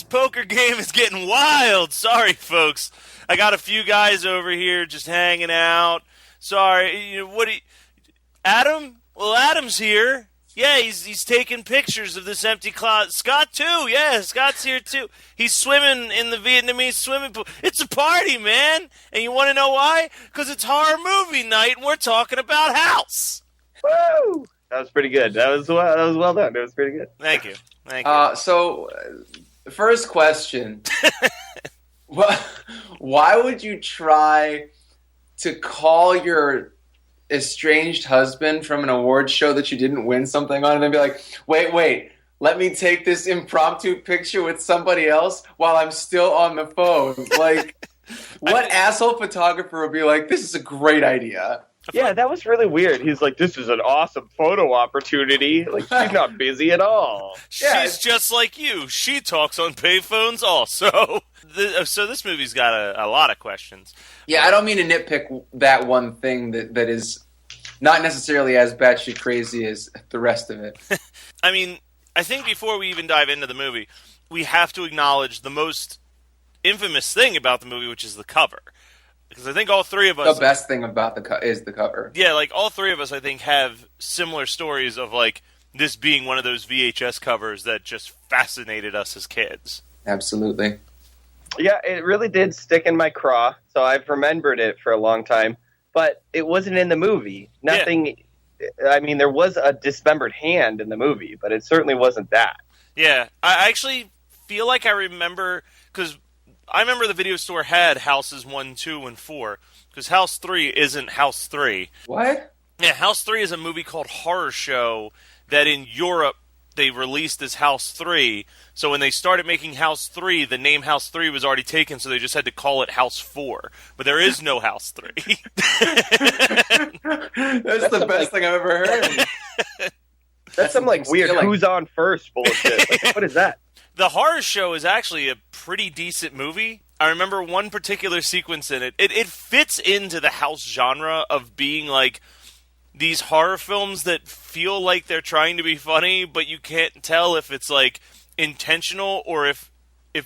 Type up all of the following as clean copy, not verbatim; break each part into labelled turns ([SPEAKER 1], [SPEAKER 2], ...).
[SPEAKER 1] poker game is getting wild. Sorry, folks. I got a few guys over here just hanging out. Sorry, Adam? Well, Adam's here. Yeah, he's taking pictures of this empty closet. Scott, too. Yeah, Scott's here, too. He's swimming in the Vietnamese swimming pool. It's a party, man. And you want to know why? Because it's horror movie night, and we're talking about House.
[SPEAKER 2] Woo! That was pretty good. That was well done. It was pretty good.
[SPEAKER 1] Thank you.
[SPEAKER 3] So, first question. Why would you try to call your estranged husband from an award show that you didn't win something on and then be like, wait, let me take this impromptu picture with somebody else while I'm still on the phone? Like, what asshole photographer would be like, this is a great idea?
[SPEAKER 2] Yeah, that was really weird. He's like, this is an awesome photo opportunity. Like, she's not busy at all.
[SPEAKER 1] She's just like you. She talks on payphones also. So this movie's got a lot of questions.
[SPEAKER 3] Yeah, I don't mean to nitpick that one thing that is not necessarily as batshit crazy as the rest of it.
[SPEAKER 1] I mean, I think before we even dive into the movie, we have to acknowledge the most infamous thing about the movie, which is the cover. Because I think all three of us...
[SPEAKER 3] The best thing about is the cover.
[SPEAKER 1] Yeah, like, all three of us, I think, have similar stories of, like, this being one of those VHS covers that just fascinated us as kids.
[SPEAKER 3] Absolutely.
[SPEAKER 2] Yeah, it really did stick in my craw, so I've remembered it for a long time. But it wasn't in the movie. Nothing... Yeah. I mean, there was a dismembered hand in the movie, but it certainly wasn't that.
[SPEAKER 1] Yeah, I actually feel like I remember... Because... I remember the video store had Houses 1, 2, and 4, because House 3 isn't House 3.
[SPEAKER 3] What?
[SPEAKER 1] Yeah, House 3 is a movie called Horror Show that in Europe they released as House 3. So when they started making House 3, the name House 3 was already taken, so they just had to call it House 4. But there is no House 3.
[SPEAKER 3] That's the best thing I've ever heard.
[SPEAKER 2] That's some like weird who's on first bullshit. Like, what is that?
[SPEAKER 1] The Horror Show is actually a pretty decent movie. I remember one particular sequence in it. It fits into the House genre of being like these horror films that feel like they're trying to be funny, but you can't tell if it's like intentional or if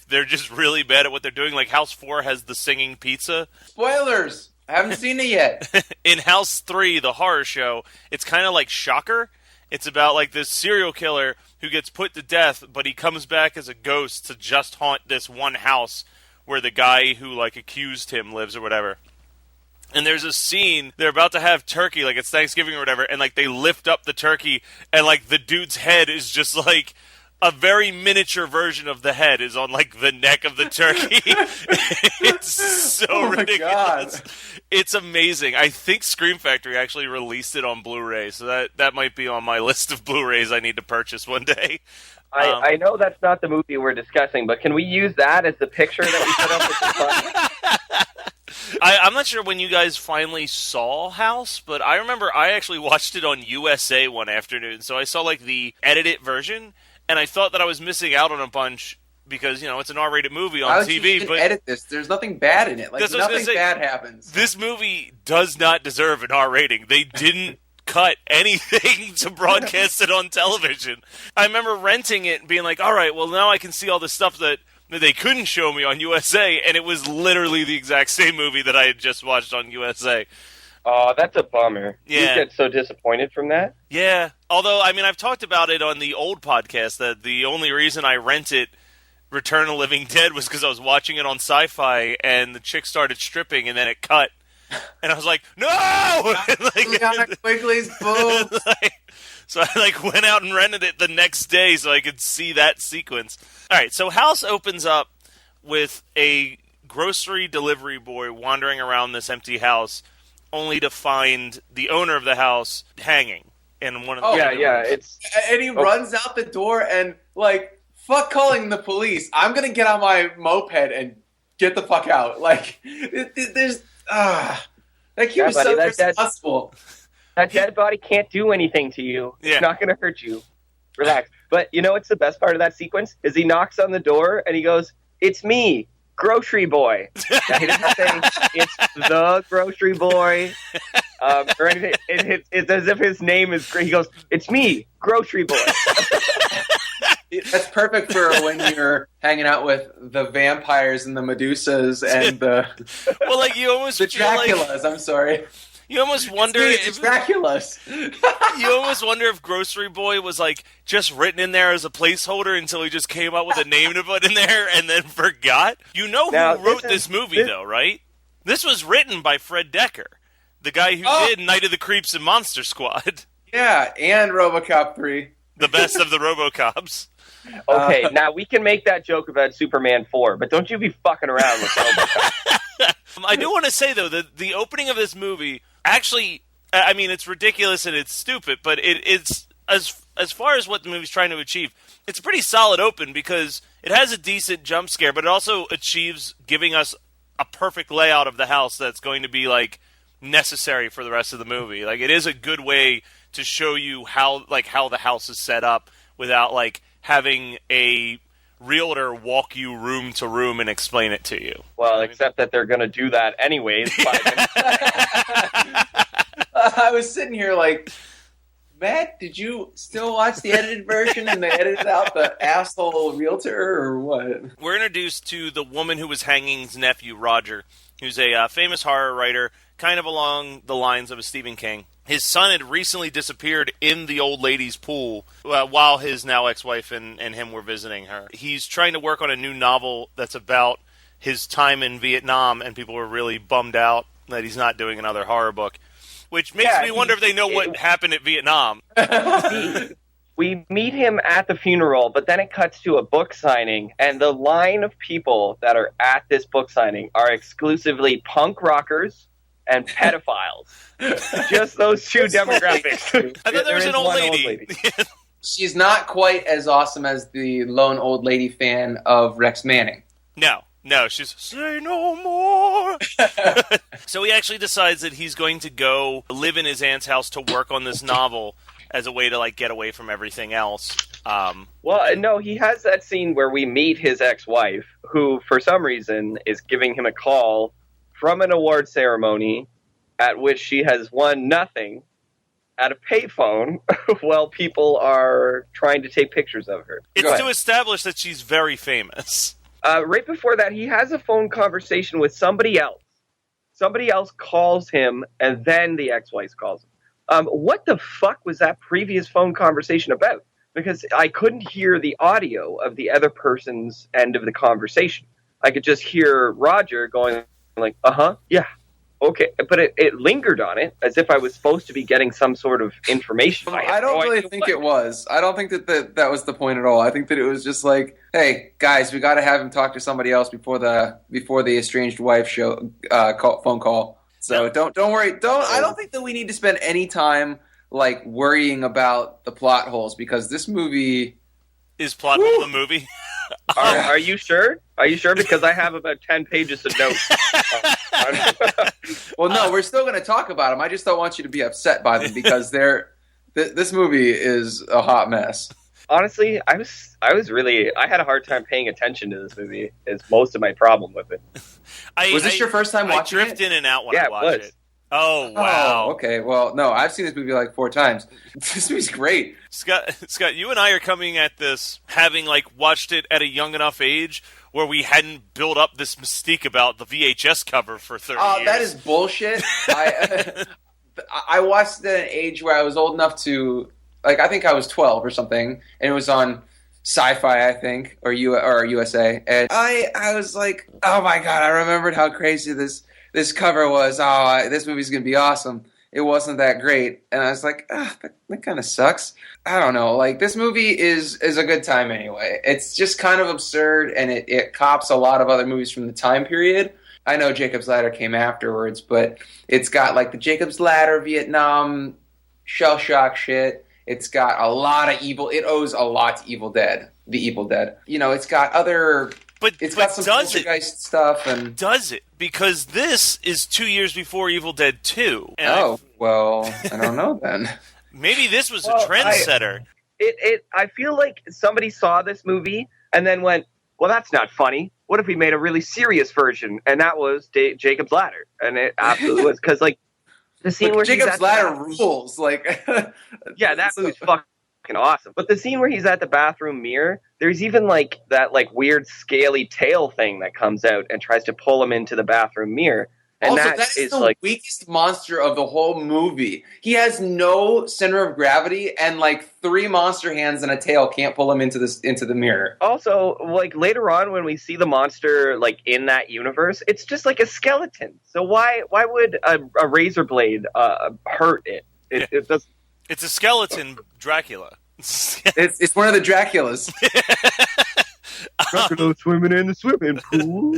[SPEAKER 1] they're just really bad at what they're doing. Like House 4 has the singing pizza.
[SPEAKER 3] Spoilers! I haven't seen it yet.
[SPEAKER 1] In House 3, the Horror Show, it's kind of like Shocker. It's about like this serial killer who gets put to death, but he comes back as a ghost to just haunt this one house where the guy who like accused him lives or whatever. And there's a scene, they're about to have turkey, like it's Thanksgiving or whatever, and like they lift up the turkey and like the dude's head is just like a very miniature version of the head is on like the neck of the turkey. It's so ridiculous. God. It's amazing. I think Scream Factory actually released it on Blu-ray, so that might be on my list of Blu-rays I need to purchase one day.
[SPEAKER 2] I know that's not the movie we're discussing, but can we use that as the picture that we put up with the
[SPEAKER 1] I'm not sure when you guys finally saw House, but I remember I actually watched it on USA one afternoon, so I saw like the edited version, and I thought that I was missing out on a bunch because, you know, it's an R-rated movie on TV. But
[SPEAKER 3] edit this. There's nothing bad in it. Like, nothing bad happens.
[SPEAKER 1] This movie does not deserve an R rating. They didn't cut anything to broadcast it on television. I remember renting it and being like, all right, well, now I can see all the stuff that they couldn't show me on USA, and it was literally the exact same movie that I had just watched on USA.
[SPEAKER 2] Oh, that's a bummer.
[SPEAKER 1] Yeah.
[SPEAKER 2] You get so disappointed from that?
[SPEAKER 1] Yeah. Although, I mean, I've talked about it on the old podcast that the only reason I rented Return of the Living Dead was because I was watching it on Sci-Fi, and the chick started stripping, and then it cut. And I was like, no!
[SPEAKER 3] Quigley's boobs.
[SPEAKER 1] So I like went out and rented it the next day so I could see that sequence. All right, so House opens up with a grocery delivery boy wandering around this empty house, only to find the owner of the house hanging in one of the
[SPEAKER 3] rooms. And he runs out the door and like, fuck calling the police. I'm gonna get on my moped and get the fuck out. Like, there's like he was so responsible.
[SPEAKER 2] That dead body can't do anything to you.
[SPEAKER 1] Yeah.
[SPEAKER 2] It's not gonna hurt you. Relax. But you know what's the best part of that sequence? Is he knocks on the door and he goes, "It's me, grocery boy." He doesn't say it's the grocery boy or anything. It's as if his name is. He goes, "It's me, grocery boy."
[SPEAKER 3] That's perfect for when you're hanging out with the vampires and the Medusas and the
[SPEAKER 1] Well, like you almost
[SPEAKER 3] the
[SPEAKER 1] feel like
[SPEAKER 3] Draculas. I'm sorry.
[SPEAKER 1] you almost wonder
[SPEAKER 3] It's Draculas.
[SPEAKER 1] you almost wonder if Grocery Boy was like just written in there as a placeholder until he just came up with a name to put in there and then forgot. You know
[SPEAKER 2] Now,
[SPEAKER 1] who wrote this movie though, right? This was written by Fred Decker, the guy who did Night of the Creeps and Monster Squad.
[SPEAKER 3] Yeah, and RoboCop 3.
[SPEAKER 1] The best of the RoboCops.
[SPEAKER 2] Okay, now we can make that joke about Superman 4, but don't you be fucking around with RoboCop.
[SPEAKER 1] I do want to say though that the opening of this movie actually, I mean, it's ridiculous and it's stupid, but it's as far as what the movie's trying to achieve, it's a pretty solid open because it has a decent jump scare, but it also achieves giving us a perfect layout of the house that's going to be like necessary for the rest of the movie. Like it is a good way to show you how the house is set up without like having a realtor walk you room to room and explain it to you.
[SPEAKER 2] Well, except that they're going to do that anyways. 5 minutes.
[SPEAKER 3] I was sitting here like, Matt, did you still watch the edited version and they edited out the asshole realtor or what?
[SPEAKER 1] We're introduced to the woman who was hanging's nephew, Roger, who's a famous horror writer, kind of along the lines of a Stephen King. His son had recently disappeared in the old lady's pool while his now ex-wife and him were visiting her. He's trying to work on a new novel that's about his time in Vietnam, and people were really bummed out that he's not doing another horror book, which makes me wonder if they know what happened at Vietnam.
[SPEAKER 2] We meet him at the funeral, but then it cuts to a book signing, and the line of people that are at this book signing are exclusively punk rockers and pedophiles. Just those two demographics.
[SPEAKER 1] I thought there was an old lady.
[SPEAKER 3] She's not quite as awesome as the lone old lady fan of Rex Manning.
[SPEAKER 1] No, she's say no more. So he actually decides that he's going to go live in his aunt's house to work on this novel as a way to like get away from everything else.
[SPEAKER 2] Well, no, he has that scene where we meet his ex-wife, who for some reason is giving him a call from an award ceremony at which she has won nothing at a payphone while people are trying to take pictures of her.
[SPEAKER 1] It's to establish that she's very famous.
[SPEAKER 2] Right before that, he has a phone conversation with somebody else. Somebody else calls him, and then the ex-wife calls him. What the fuck was that previous phone conversation about? Because I couldn't hear the audio of the other person's end of the conversation. I could just hear Roger going like, yeah, okay. But it lingered on it as if I was supposed to be getting some sort of information.
[SPEAKER 3] I don't really think it was. I don't think that was the point at all. I think that it was just like, hey, guys, we got to have him talk to somebody else before the estranged wife phone call. So don't worry. I don't think that we need to spend any time like worrying about the plot holes because this movie
[SPEAKER 1] is plot hole the movie.
[SPEAKER 2] Are you sure? Are you sure? Because I have about 10 pages of notes.
[SPEAKER 3] Well, no, we're still going to talk about them. I just don't want you to be upset by them because this movie is a hot mess.
[SPEAKER 2] Honestly, I had a hard time paying attention to this movie. Is most of my problem with it.
[SPEAKER 3] Was this your first time watching it?
[SPEAKER 1] I drift in and out when I watch it. Oh, wow.
[SPEAKER 3] Oh, okay. Well, no, I've seen this movie like 4 times. This movie's great.
[SPEAKER 1] Scott, you and I are coming at this having like watched it at a young enough age where we hadn't built up this mystique about the VHS cover for 30 years.
[SPEAKER 3] That is bullshit. I watched it at an age where I was old enough to, like, I think I was 12 or something, and it was on Sci-Fi, I think, or USA, and I was like, oh my god, I remembered how crazy this cover was. Oh, this movie's gonna be awesome. It wasn't that great, and I was like, that kind of sucks. I don't know. Like, this movie is a good time anyway. It's just kind of absurd, and it cops a lot of other movies from the time period. I know Jacob's Ladder came afterwards, but it's got like the Jacob's Ladder Vietnam shell shock shit. It's got a lot of evil. It owes a lot to Evil Dead. The Evil Dead. You know, it's got other. It's got some poltergeist stuff and.
[SPEAKER 1] Does it? Because this is 2 years before Evil Dead 2.
[SPEAKER 3] Well, I don't know then.
[SPEAKER 1] Maybe this was a trendsetter.
[SPEAKER 2] I feel like somebody saw this movie and then went, well, that's not funny. What if we made a really serious version? And that was Jacob's Ladder. And it absolutely was. Because, like, the scene where
[SPEAKER 3] Jacob's Ladder rules. Like,
[SPEAKER 2] yeah, that movie's fucking awesome. But the scene where he's at the bathroom mirror, there's even like that like weird scaly tail thing that comes out and tries to pull him into the bathroom mirror. And
[SPEAKER 3] Also, that is the
[SPEAKER 2] like
[SPEAKER 3] weakest monster of the whole movie. He has no center of gravity, and like 3 monster hands and a tail can't pull him into the mirror.
[SPEAKER 2] Also, like later on when we see the monster like in that universe, it's just like a skeleton. So why would a razor blade hurt it? It does.
[SPEAKER 1] It's a skeleton Dracula.
[SPEAKER 3] It's one of the Draculas.
[SPEAKER 2] Dracula swimming in the swimming pool.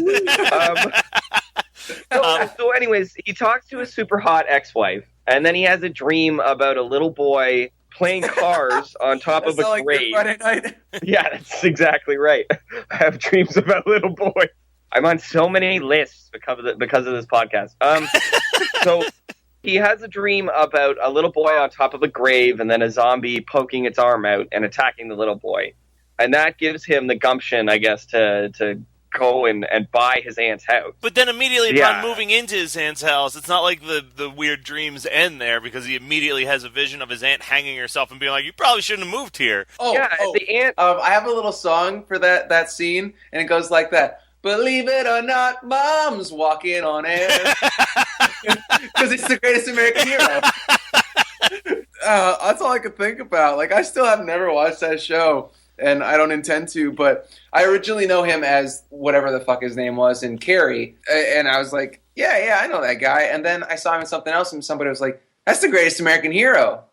[SPEAKER 2] So anyways, he talks to his super hot ex-wife, and then he has a dream about a little boy playing cars on top of a
[SPEAKER 3] like
[SPEAKER 2] grave.
[SPEAKER 3] Friday night.
[SPEAKER 2] Yeah, that's exactly right. I have dreams about little boy. I'm on so many lists because of this podcast. So he has a dream about a little boy on top of a grave, and then a zombie poking its arm out and attacking the little boy, and that gives him the gumption, I guess, to go and buy his aunt's house.
[SPEAKER 1] But then immediately upon moving into his aunt's house, it's not like the weird dreams end there, because he immediately has a vision of his aunt hanging herself and being like, you probably shouldn't have moved here.
[SPEAKER 2] The aunt...
[SPEAKER 3] I have a little song for that scene, and it goes like that. Believe it or not, Mom's walking on air. Because it's the greatest American hero. That's all I could think about. Like, I still have never watched that show. And I don't intend to, but I originally know him as whatever the fuck his name was in Carrie. And I was like, yeah, I know that guy. And then I saw him in something else, and somebody was like, that's the greatest American hero.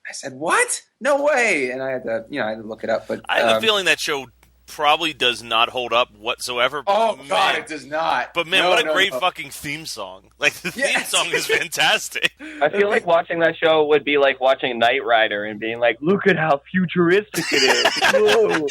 [SPEAKER 3] I said, what? No way. And I had to look it up. But
[SPEAKER 1] I have a feeling that show probably does not hold up whatsoever.
[SPEAKER 3] Oh, God, it does not.
[SPEAKER 1] But man, what a great fucking theme song. Like, the theme song is fantastic.
[SPEAKER 2] I feel like watching that show would be like watching Knight Rider and being like, look at how futuristic it is. Whoa.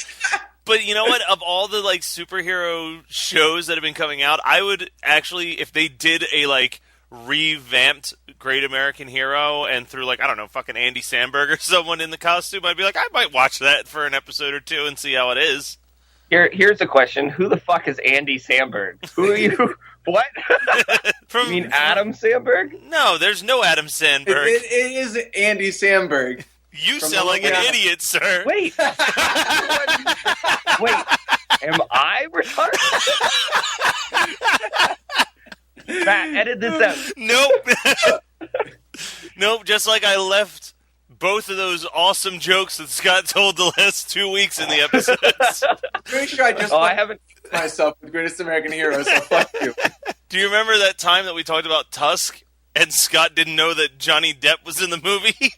[SPEAKER 1] But you know what? Of all the like superhero shows that have been coming out, I would actually, if they did a like revamped Great American Hero and threw like, I don't know, fucking Andy Samberg or someone in the costume, I'd be like, I might watch that for an episode or two and see how it is.
[SPEAKER 2] Here's a question. Who the fuck is Andy Samberg? Who are you? What? You mean Adam Samberg?
[SPEAKER 1] No, there's no Adam Sandberg.
[SPEAKER 3] It is Andy Samberg.
[SPEAKER 1] You sound like an idiot, sir.
[SPEAKER 2] Wait. Wait. Am I retarded? Matt, edit this out.
[SPEAKER 1] Nope. Nope, just like I left both of those awesome jokes that Scott told the last 2 weeks in the episodes.
[SPEAKER 3] Pretty sure I haven't myself with Greatest American Hero, so fuck you.
[SPEAKER 1] Do you remember that time that we talked about Tusk and Scott didn't know that Johnny Depp was in the movie?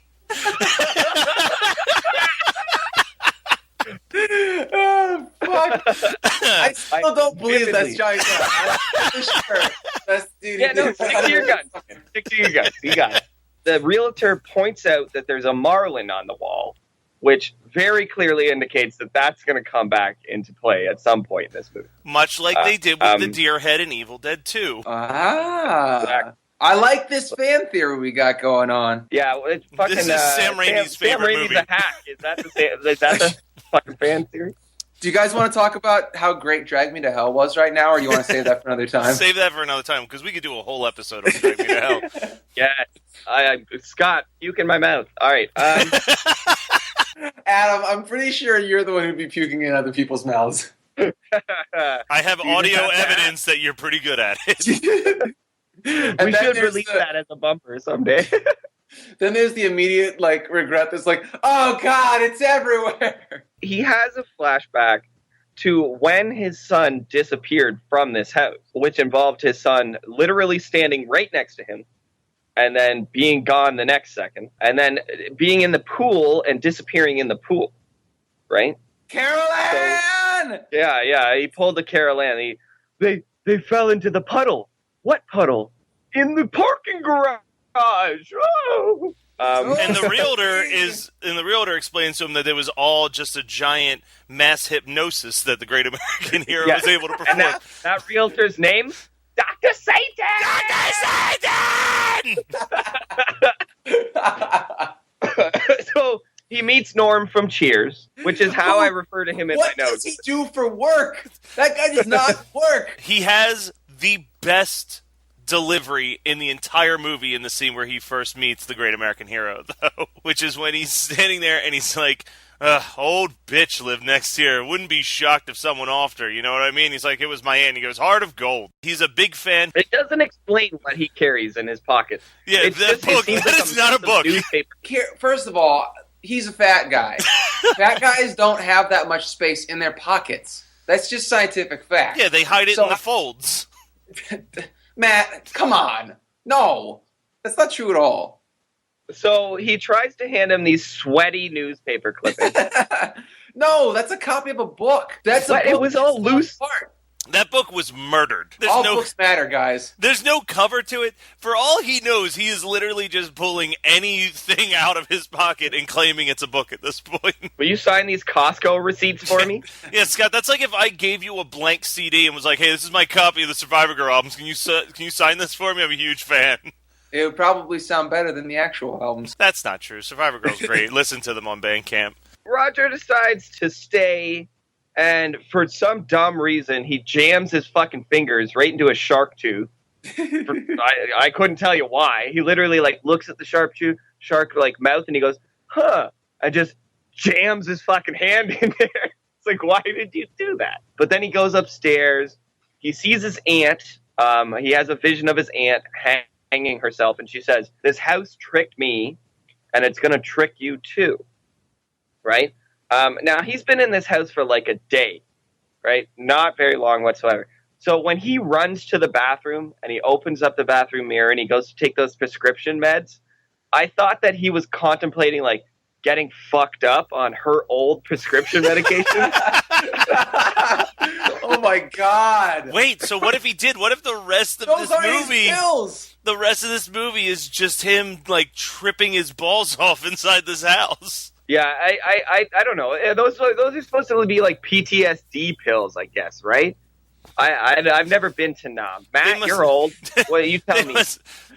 [SPEAKER 3] Oh, fuck. I still don't believe that's Johnny Depp. I'm for sure. That's, dude,
[SPEAKER 2] stick to your guns. Stick to your guns. You got it. The realtor points out that there's a marlin on the wall, which very clearly indicates that that's going to come back into play at some point in this movie.
[SPEAKER 1] Much like they did with the deer head in Evil Dead 2.
[SPEAKER 3] Exactly. I like this fan theory we got going on.
[SPEAKER 2] Yeah, it's fucking.
[SPEAKER 1] This is Sam Raimi's favorite movie.
[SPEAKER 2] Sam Raimi's a hack. Is that the fucking fan theory?
[SPEAKER 3] Do you guys want to talk about how great Drag Me to Hell was right now, or you want to save that for another time?
[SPEAKER 1] Save that for another time, because we could do a whole episode on Drag Me to Hell.
[SPEAKER 2] Yeah. Scott, puke in my mouth. All right.
[SPEAKER 3] Adam, I'm pretty sure you're the one who'd be puking in other people's mouths.
[SPEAKER 1] I have audio evidence that you're pretty good at it.
[SPEAKER 2] We should release that as a bumper someday.
[SPEAKER 3] Then there's the immediate regret that's like, oh God, it's everywhere.
[SPEAKER 2] He has a flashback to when his son disappeared from this house, which involved his son literally standing right next to him and then being gone the next second, and then being in the pool and disappearing in the pool, right?
[SPEAKER 3] Carol Ann!
[SPEAKER 2] So, yeah, he pulled the Carol Ann. They fell into the puddle. What puddle? In the parking garage. Oh!
[SPEAKER 1] And the realtor explains to him that it was all just a giant mass hypnosis that the Great American Hero was able to perform.
[SPEAKER 2] And that realtor's name? Dr. Satan! Dr. Satan! So he meets Norm from Cheers, which is how I refer to him in my notes.
[SPEAKER 3] What does he do for work? That guy does not work.
[SPEAKER 1] He has the best delivery in the entire movie in the scene where he first meets the great American hero, though, which is when he's standing there and he's like, old bitch lived next here. Wouldn't be shocked if someone offed her. You know what I mean? He's like, it was my aunt. He goes, heart of gold. He's a big fan.
[SPEAKER 2] It doesn't explain what he carries in his pocket.
[SPEAKER 1] Yeah,
[SPEAKER 2] It's
[SPEAKER 1] that
[SPEAKER 2] just-
[SPEAKER 1] book,
[SPEAKER 2] it seems
[SPEAKER 1] that
[SPEAKER 2] like
[SPEAKER 1] is not a book.
[SPEAKER 2] newspaper.
[SPEAKER 3] First of all, he's a fat guy. Fat guys don't have that much space in their pockets. That's just scientific fact.
[SPEAKER 1] Yeah, they hide it
[SPEAKER 3] So
[SPEAKER 1] in the folds.
[SPEAKER 3] Matt, come on. No, that's not true at all.
[SPEAKER 2] So he tries to hand him these sweaty newspaper clippings.
[SPEAKER 3] No, that's a copy of a book. That's a
[SPEAKER 2] But
[SPEAKER 3] book
[SPEAKER 2] it was all
[SPEAKER 3] that's
[SPEAKER 2] loose.
[SPEAKER 3] apart.
[SPEAKER 1] That book was murdered.
[SPEAKER 3] All books matter, guys.
[SPEAKER 1] There's no cover to it. For all he knows, he is literally just pulling anything out of his pocket and claiming it's a book at this point.
[SPEAKER 2] Will you sign these Costco receipts for me?
[SPEAKER 1] Yeah, Scott, that's like if I gave you a blank CD and was like, hey, this is my copy of the Survivor Girl albums. Can you sign this for me? I'm a huge fan.
[SPEAKER 3] It would probably sound better than the actual albums.
[SPEAKER 1] That's not true. Survivor Girl's great. Listen to them on Bandcamp.
[SPEAKER 2] Roger decides to stay, and for some dumb reason, he jams his fucking fingers right into a shark tooth. I couldn't tell you why. He literally like looks at the shark like mouth, and he goes, "Huh," and just jams his fucking hand in there. It's like, why did you do that? But then he goes upstairs. He sees his aunt. He has a vision of his aunt hanging herself, and she says, "This house tricked me, and it's going to trick you too." Right? Now, he's been in this house for like a day, right? Not very long whatsoever. So when he runs to the bathroom and he opens up the bathroom mirror and he goes to take those prescription meds, I thought that he was contemplating like getting fucked up on her old prescription medication.
[SPEAKER 3] Oh my god!
[SPEAKER 1] Wait, so what if he did? What if the rest of
[SPEAKER 3] Those
[SPEAKER 1] this
[SPEAKER 3] are his
[SPEAKER 1] movie,
[SPEAKER 3] pills.
[SPEAKER 1] the rest of this movie is just him like tripping his balls off inside this house?
[SPEAKER 2] Yeah, I don't know. Those are supposed to be like PTSD pills, I guess, right? I've never been to Nam. Matt, you're old. Well, you tell me.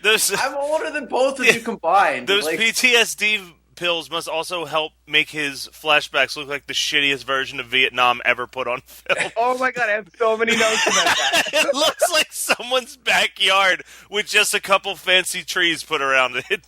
[SPEAKER 3] I'm older than both of you combined.
[SPEAKER 1] Those
[SPEAKER 3] Like,
[SPEAKER 1] PTSD pills must also help make his flashbacks look like the shittiest version of Vietnam ever put on film.
[SPEAKER 2] Oh my god, I have so many notes about that.
[SPEAKER 1] It looks like someone's backyard with just a couple fancy trees put around it.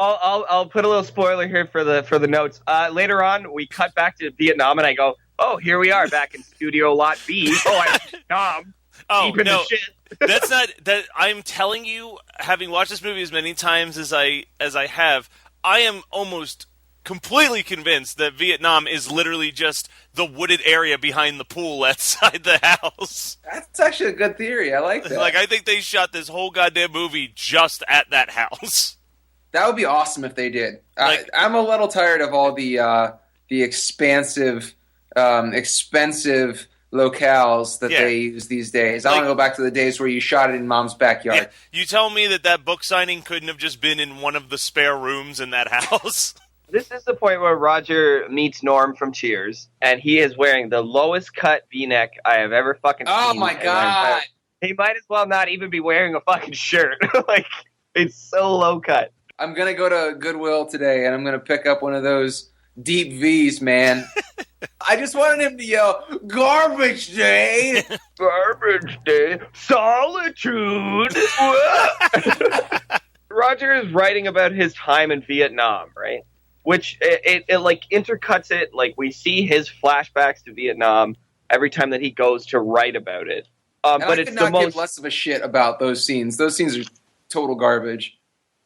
[SPEAKER 2] I'll put a little spoiler here for the notes. Later on, we cut back to Vietnam, and I go, "Oh, here we are back in Studio Lot B." Oh, I'm Vietnam.
[SPEAKER 1] Oh
[SPEAKER 2] Deep in
[SPEAKER 1] no,
[SPEAKER 2] the shit.
[SPEAKER 1] that's not that. I'm telling you, having watched this movie as many times as I have, I am almost completely convinced that Vietnam is literally just the wooded area behind the pool outside the house.
[SPEAKER 3] that's actually a good theory. I like that.
[SPEAKER 1] Like, I think they shot this whole goddamn movie just at that house.
[SPEAKER 3] That would be awesome if they did.
[SPEAKER 1] Like-
[SPEAKER 3] I'm a little tired of all the expansive, expensive locales that they use these days. I want to go back to the days where you shot it in mom's backyard.
[SPEAKER 1] You tell me that book signing couldn't have just been in one of the spare rooms in that house?
[SPEAKER 2] This is the point where Roger meets Norm from Cheers, and he is wearing the lowest cut V-neck I have ever fucking seen.
[SPEAKER 3] Oh my god!
[SPEAKER 2] He might as well not even be wearing a fucking shirt. Like, it's so low cut.
[SPEAKER 3] I'm gonna go to Goodwill today, and I'm gonna pick up one of those deep V's, man. I just wanted him to yell, "Garbage day!"
[SPEAKER 2] Garbage day. Solitude. Roger is writing about his time in Vietnam, right? Which it like intercuts it. Like, we see his flashbacks to Vietnam every time that he goes to write about it.
[SPEAKER 3] And
[SPEAKER 2] But
[SPEAKER 3] I
[SPEAKER 2] it's
[SPEAKER 3] could
[SPEAKER 2] the
[SPEAKER 3] not give
[SPEAKER 2] most,
[SPEAKER 3] less of a shit about those scenes. Those scenes are total garbage.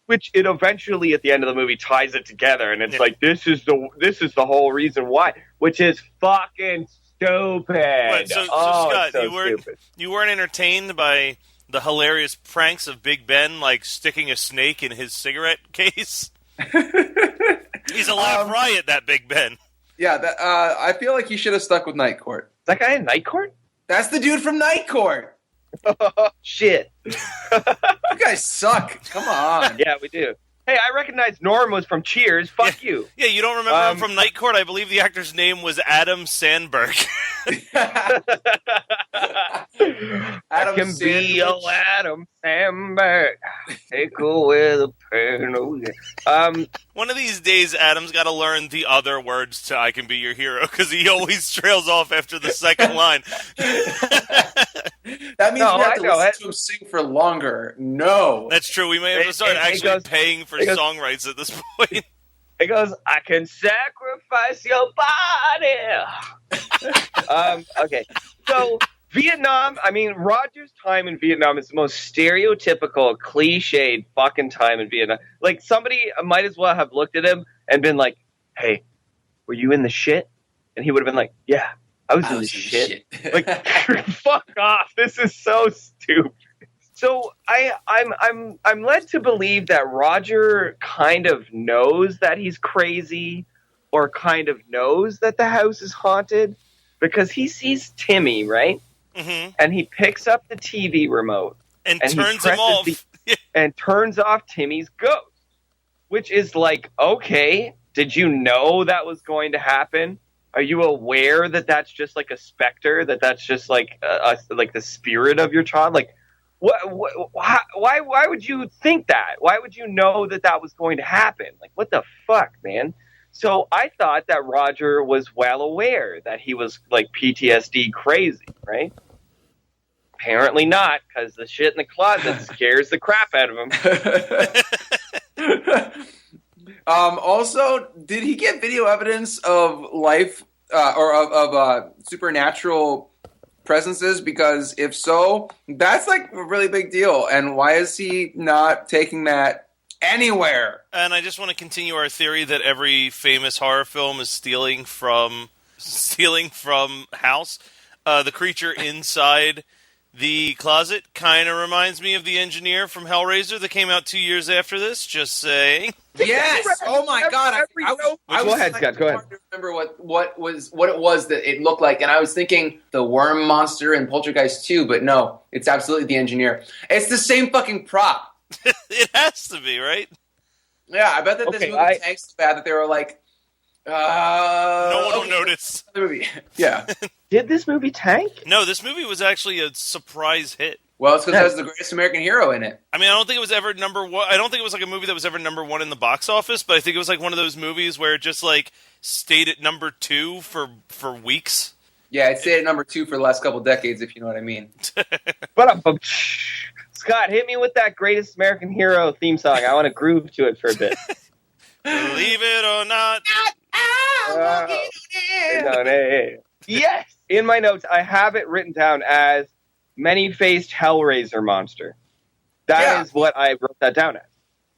[SPEAKER 2] which it eventually at the end of the movie ties it together, and it's like this is the whole reason why, which is fucking stupid.
[SPEAKER 1] Right, so Scott,
[SPEAKER 2] it's so stupid.
[SPEAKER 1] you weren't entertained by the hilarious pranks of Big Ben, like sticking a snake in his cigarette case? He's a laugh riot, that Big Ben.
[SPEAKER 3] Yeah, I feel like he should have stuck with Night Court.
[SPEAKER 2] Is that guy in Night Court?
[SPEAKER 3] That's the dude from Night Court.
[SPEAKER 2] Shit.
[SPEAKER 3] You guys suck. Come on.
[SPEAKER 2] Yeah, we do. Hey, I recognize Norm was from Cheers. Fuck you.
[SPEAKER 1] Yeah, you don't remember him from Night Court? I believe the actor's name was Adam Sandberg.
[SPEAKER 3] Adam
[SPEAKER 2] Can be a
[SPEAKER 3] Sandwich.
[SPEAKER 2] Adam Sandberg. Take away the pain. Oh, yeah.
[SPEAKER 1] One of these days, Adam's got to learn the other words to "I Can Be Your Hero" because he always trails off after the second line.
[SPEAKER 3] That means
[SPEAKER 2] No,
[SPEAKER 3] we have
[SPEAKER 2] I
[SPEAKER 3] to
[SPEAKER 2] know
[SPEAKER 3] listen
[SPEAKER 2] it.
[SPEAKER 3] to him sing for longer. No.
[SPEAKER 1] That's true. We may have to start paying for song rights at this point.
[SPEAKER 2] It goes, I can sacrifice your body. Okay. So, Vietnam, I mean, Roger's time in Vietnam is the most stereotypical, cliched fucking time in Vietnam. Like, somebody might as well have looked at him and been like, hey, were you in the shit? And he would have been like, yeah, I was in the shit. Like, fuck off. This is so stupid. So I'm led to believe that Roger kind of knows that he's crazy, or kind of knows that the house is haunted, because he sees Timmy, right?
[SPEAKER 1] Mm-hmm.
[SPEAKER 2] And he picks up the TV remote
[SPEAKER 1] and turns him off,
[SPEAKER 2] and turns off Timmy's ghost, which is like, okay, did you know that was going to happen? Are you aware that that's just like a specter? That's just like like the spirit of your child? Like, why would you think that? Why would you know that that was going to happen? Like, what the fuck, man? So I thought that Roger was well aware that he was like PTSD crazy, right? Apparently not, because the shit in the closet scares the crap out of him.
[SPEAKER 3] Also, did he get video evidence of life or of supernatural presences? Because if so, that's like a really big deal. And why is he not taking that anywhere?
[SPEAKER 1] And I just want to continue our theory that every famous horror film is stealing from House. The creature inside the closet kind of reminds me of the engineer from Hellraiser that came out 2 years after this. Just saying.
[SPEAKER 3] Yes. Oh my God. I
[SPEAKER 2] Go ahead, Scott. Go ahead.
[SPEAKER 3] To remember what it was that it looked like, and I was thinking the worm monster in Poltergeist 2, but no, it's absolutely the engineer. It's the same fucking prop.
[SPEAKER 1] It has to be, right?
[SPEAKER 3] Yeah, I bet that this movie tanks so bad that they were like,
[SPEAKER 1] no one will notice.
[SPEAKER 3] Movie. Yeah.
[SPEAKER 2] Did this movie tank?
[SPEAKER 1] No, this movie was actually a surprise hit.
[SPEAKER 3] Well, it's because it has the greatest American hero in it.
[SPEAKER 1] I mean, I don't think it was ever number one. I don't think it was like a movie that was ever number one in the box office, but I think it was like one of those movies where it just like stayed at number 2 for weeks.
[SPEAKER 3] Yeah, it stayed at number 2 for the last couple decades, if you know what I mean.
[SPEAKER 2] Scott, hit me with that Greatest American Hero theme song. I want to groove to it for a bit.
[SPEAKER 1] Believe it or not.
[SPEAKER 2] Yes! In my notes, I have it written down as many-faced Hellraiser monster. That is what I wrote that down as.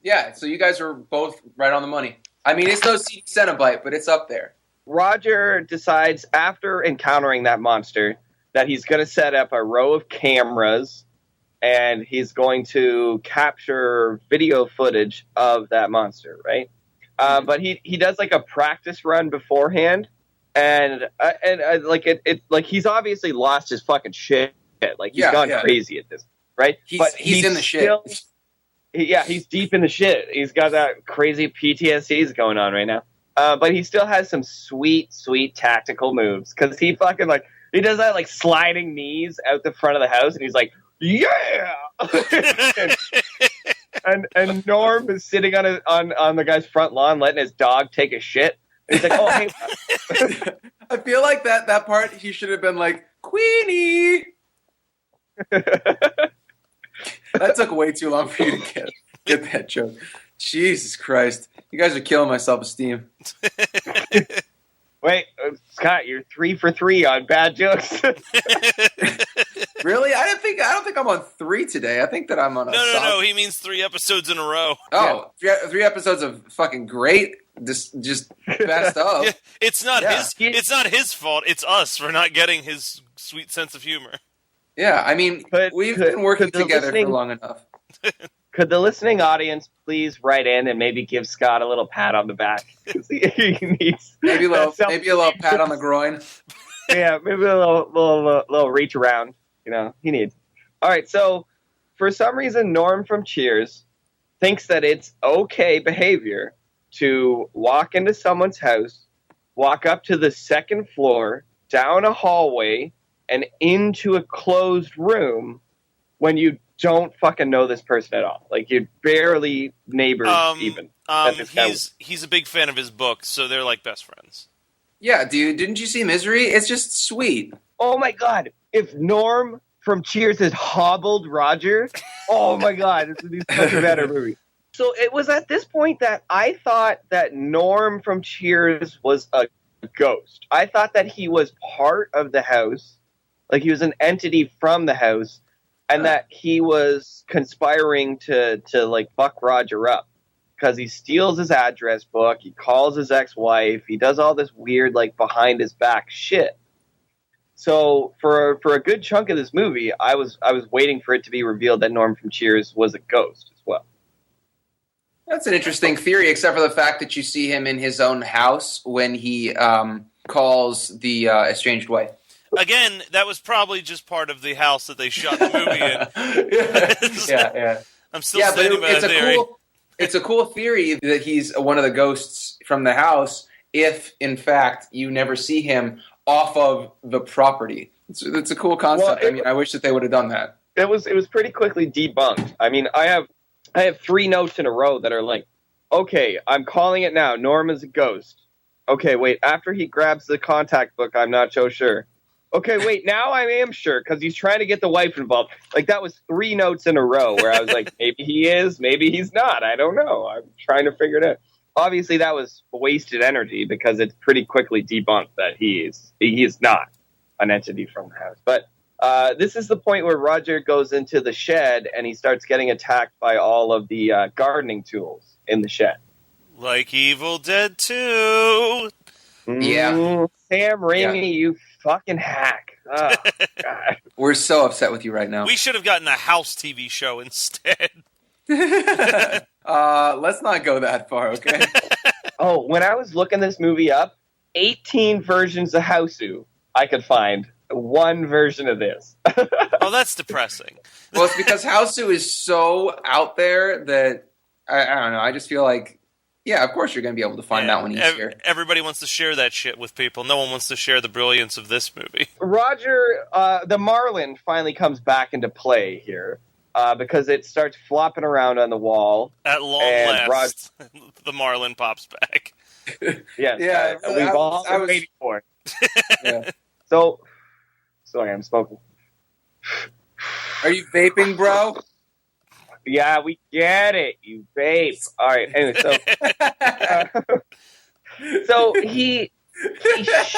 [SPEAKER 3] Yeah, so you guys are both right on the money. I mean, it's no CD Cenobite, but it's up there.
[SPEAKER 2] Roger decides, after encountering that monster, that he's going to set up a row of cameras, and he's going to capture video footage of that monster, right? But he does like a practice run beforehand, and like he's obviously lost his fucking shit. Like he's gone crazy at this, right?
[SPEAKER 3] He's in the shit.
[SPEAKER 2] He's deep in the shit. He's got that crazy PTSD going on right now. But he still has some sweet tactical moves, because he fucking he does that like sliding knees out the front of the house, and he's like, yeah. and Norm is sitting on the guy's front lawn letting his dog take a shit. And he's like, oh, hey.
[SPEAKER 3] I feel like that part he should have been like, Queenie. That took way too long for you to get that joke. Jesus Christ. You guys are killing my self-esteem.
[SPEAKER 2] Wait, Scott, you're 3 for 3 on bad jokes.
[SPEAKER 3] Really? I don't think I'm on 3 today. I think that I'm on a
[SPEAKER 1] No. He means 3 episodes in a row.
[SPEAKER 3] Oh, yeah. 3 episodes of fucking great, just best of.
[SPEAKER 1] Yeah, it's not his fault. It's us for not getting his sweet sense of humor.
[SPEAKER 3] Yeah, I mean, we've been working together for long enough.
[SPEAKER 2] Could the listening audience please write in and maybe give Scott a little pat on the back? He needs
[SPEAKER 3] maybe a little pat on the groin.
[SPEAKER 2] Yeah, maybe a little reach around. You know, he needs. All right, so for some reason, Norm from Cheers thinks that it's okay behavior to walk into someone's house, walk up to the second floor, down a hallway, and into a closed room when you don't fucking know this person at all. Like, you're barely neighbors even.
[SPEAKER 1] He's a big fan of his book, so they're like best friends.
[SPEAKER 3] Yeah, dude, didn't you see Misery? It's just sweet.
[SPEAKER 2] Oh my god, if Norm from Cheers as hobbled Roger. Oh my God, this is such a better movie. So it was at this point that I thought that Norm from Cheers was a ghost. I thought that he was part of the house, like he was an entity from the house, and that he was conspiring to like fuck Roger up because he steals his address book, he calls his ex-wife, he does all this weird like behind his back shit. So for a good chunk of this movie, I was waiting for it to be revealed that Norm from Cheers was a ghost as well.
[SPEAKER 3] That's an interesting theory, except for the fact that you see him in his own house when he calls the estranged wife.
[SPEAKER 1] Again, that was probably just part of the house that they shot the movie in.
[SPEAKER 3] Yeah.
[SPEAKER 1] I'm still standing by that theory.
[SPEAKER 3] It's a cool theory that he's one of the ghosts from the house if, in fact, you never see him off of the property. It's a cool concept.
[SPEAKER 2] Well,
[SPEAKER 3] I wish that they would have done that.
[SPEAKER 2] It was pretty quickly debunked. I mean, I have 3 notes in a row that are like, okay, I'm calling it now. Norm is a ghost. Okay, wait, after he grabs the contact book, I'm not so sure. Okay, wait, now I am sure, because he's trying to get the wife involved. Like, that was 3 notes in a row where I was like, maybe he is, maybe he's not. I don't know. I'm trying to figure it out. Obviously, that was wasted energy, because it's pretty quickly debunked that he is not an entity from the house. But this is the point where Roger goes into the shed, and he starts getting attacked by all of the gardening tools in the shed.
[SPEAKER 1] Like Evil Dead 2.
[SPEAKER 3] Yeah.
[SPEAKER 2] Sam Raimi, you fucking hack. Oh, God.
[SPEAKER 3] We're so upset with you right now.
[SPEAKER 1] We should have gotten a House TV show instead.
[SPEAKER 3] Let's not go that far, okay?
[SPEAKER 2] Oh, when I was looking this movie up, 18 versions of Houseu I could find. 1 version of this.
[SPEAKER 1] Oh, that's depressing.
[SPEAKER 3] Well, it's because Houseu is so out there that, I don't know, I just feel like, yeah, of course you're going to be able to find that when he's here.
[SPEAKER 1] Everybody wants to share that shit with people. No one wants to share the brilliance of this movie.
[SPEAKER 2] Roger, the Marlin finally comes back into play here because it starts flopping around on the wall.
[SPEAKER 1] At long last, the Marlin pops back.
[SPEAKER 2] Yes,
[SPEAKER 3] Yeah,
[SPEAKER 2] we've all been waiting for it.
[SPEAKER 3] Yeah.
[SPEAKER 2] So, sorry, I'm smoking.
[SPEAKER 3] Are you vaping, bro?
[SPEAKER 2] Yeah, we get it. You vape. All right. Anyway, so he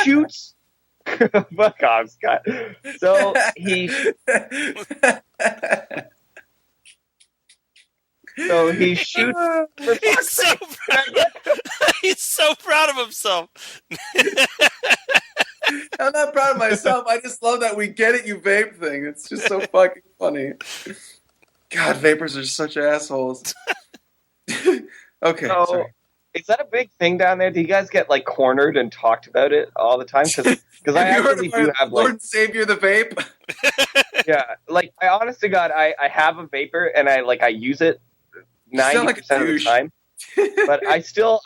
[SPEAKER 2] shoots. Fuck off, Scott. So he shoots.
[SPEAKER 1] He's so proud of himself.
[SPEAKER 3] I'm not proud of myself. I just love that we get it, you vape thing. It's just so fucking funny. God, vapors are such assholes. Okay,
[SPEAKER 2] So,
[SPEAKER 3] sorry.
[SPEAKER 2] is that a big thing down there? Do you guys get like cornered and talked about it all the time? Because I
[SPEAKER 3] Have you heard
[SPEAKER 2] actually
[SPEAKER 3] of
[SPEAKER 2] do
[SPEAKER 3] our
[SPEAKER 2] have
[SPEAKER 3] Lord
[SPEAKER 2] like
[SPEAKER 3] and Savior the vape?
[SPEAKER 2] yeah, like I honest to God, I have a vapor and I use it 90% of the time. But I still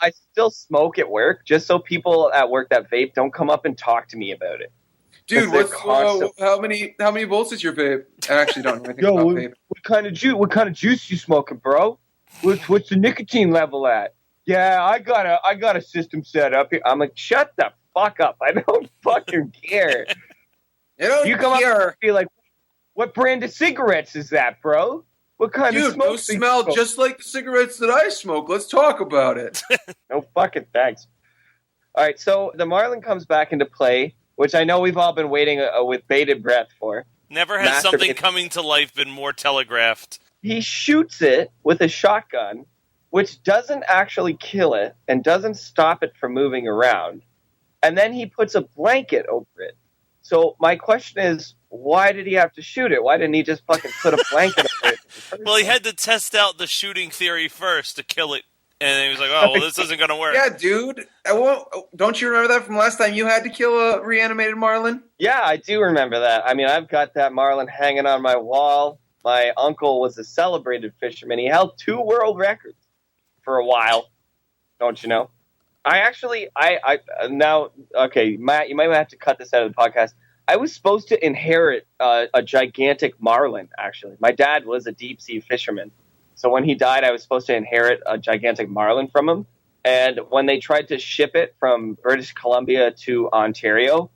[SPEAKER 2] smoke at work just so people at work that vape don't come up and talk to me about it.
[SPEAKER 3] Dude,
[SPEAKER 2] It's
[SPEAKER 3] how many volts is your vape? I actually don't know anything
[SPEAKER 2] Yo,
[SPEAKER 3] about
[SPEAKER 2] what
[SPEAKER 3] vape.
[SPEAKER 2] kind of juice you smoking, bro? What's the nicotine level at? Yeah, I got a system set up here. I'm like, shut the fuck up. I don't fucking care. You come up and be like, what brand of cigarettes is that, bro? What kind of
[SPEAKER 3] Dude,
[SPEAKER 2] smoke?
[SPEAKER 3] those smell just like the cigarettes that I smoke. Let's talk about it.
[SPEAKER 2] No fucking thanks. All right, so the Marlin comes back into play, which I know we've all been waiting with bated breath for.
[SPEAKER 1] Never has something coming to life been more telegraphed.
[SPEAKER 2] He shoots it with a shotgun, which doesn't actually kill it and doesn't stop it from moving around. And then he puts a blanket over it. So my question is, why did he have to shoot it? Why didn't he just fucking put a blanket over it?
[SPEAKER 1] Well, he had to test out the shooting theory first to kill it. And he was like, oh, well, this isn't going to work.
[SPEAKER 3] Yeah, dude. Don't you remember that from last time you had to kill a reanimated Marlin?
[SPEAKER 2] Yeah, I do remember that. I mean, I've got that Marlin hanging on my wall. My uncle was a celebrated fisherman. He held 2 world records for a while. Don't you know? Okay, Matt, you might have to cut this out of the podcast. I was supposed to inherit a gigantic marlin, actually. My dad was a deep-sea fisherman. So when he died, I was supposed to inherit a gigantic marlin from him. And when they tried to ship it from British Columbia to Ontario,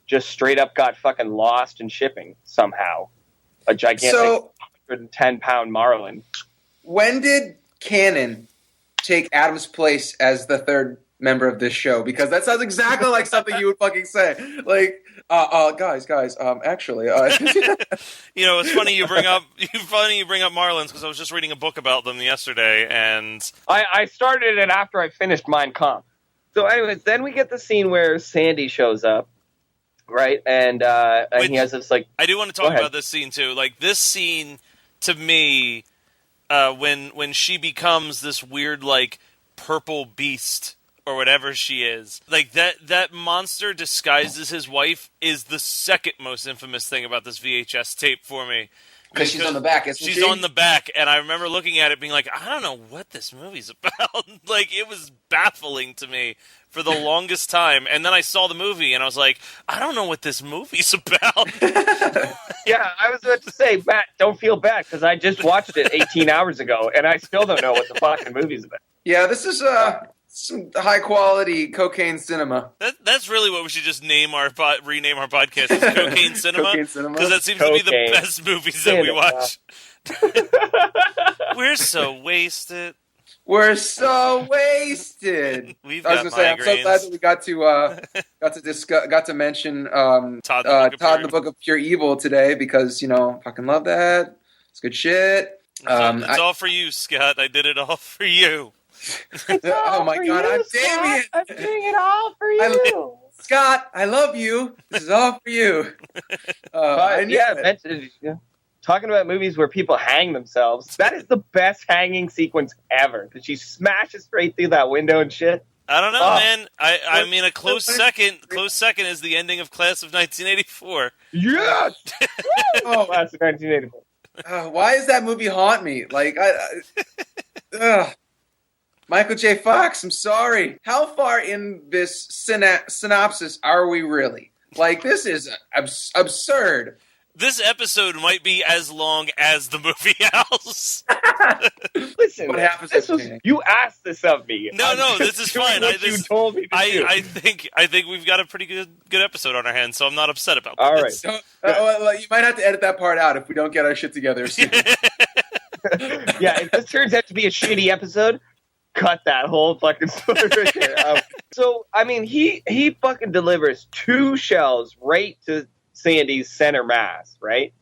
[SPEAKER 2] just straight up got fucking lost in shipping somehow. A gigantic 110-pound marlin.
[SPEAKER 3] When did Cannon take Adam's place as the third member of this show? Because that sounds exactly like something you would fucking say. Like, guys, actually,
[SPEAKER 1] It's funny you bring up Marlins, because I was just reading a book about them yesterday, and
[SPEAKER 2] I started it after I finished Mein Kampf. So, anyways, then we get the scene where Sandy shows up, right? And he has this like.
[SPEAKER 1] I do want to talk about this scene too. Like this scene, to me, when she becomes this weird like purple beast or whatever she is, like that monster disguised as his wife is the second most infamous thing about this VHS tape for me.
[SPEAKER 3] Because she's on the back, isn't she?
[SPEAKER 1] She's on the back, and I remember looking at it being like, I don't know what this movie's about. Like, it was baffling to me for the longest time. And then I saw the movie, and I was like, I don't know what this movie's about.
[SPEAKER 2] Yeah, I was about to say, Matt, don't feel bad, because I just watched it 18 hours ago, and I still don't know what the fucking movie's about.
[SPEAKER 3] Yeah, this is some high-quality cocaine cinema.
[SPEAKER 1] That's really what we should just rename our podcast as Cocaine Cinema.
[SPEAKER 3] Cocaine Cinema.
[SPEAKER 1] Because that seems to be the best movies that we watch. We're so wasted.
[SPEAKER 3] We're so wasted.
[SPEAKER 1] We've got
[SPEAKER 3] I'm so glad that we got to mention Todd in the Book of Pure Evil today, because fucking love that. It's good shit.
[SPEAKER 1] It's all for you, Scott. I did it all for you.
[SPEAKER 3] Oh my God, I'm Damien.
[SPEAKER 2] I'm doing it all for you.
[SPEAKER 3] Scott, I love you. This is all for you.
[SPEAKER 2] Talking about movies where people hang themselves, that is the best hanging sequence ever. Because she smashes straight through that window and shit.
[SPEAKER 1] I don't know, man. I mean, a close second is the ending of Class of 1984.
[SPEAKER 2] Yes! Class of 1984.
[SPEAKER 3] Why does that movie haunt me? Like, Michael J. Fox, I'm sorry. How far in this synopsis are we really? Like, this is absurd.
[SPEAKER 1] This episode might be as long as the movie House.
[SPEAKER 2] Listen,
[SPEAKER 3] what happens
[SPEAKER 2] you asked this of me.
[SPEAKER 1] No, this is fine.
[SPEAKER 2] You told me to do.
[SPEAKER 1] I think we've got a pretty good episode on our hands, so I'm not upset about
[SPEAKER 2] All
[SPEAKER 1] this.
[SPEAKER 2] right.
[SPEAKER 3] So, you might have to edit that part out if we don't get our shit together soon.
[SPEAKER 2] Yeah, if this turns out to be a shitty episode, cut that whole fucking story right there. So, I mean, he fucking delivers 2 shells right to Sandy's center mass, right?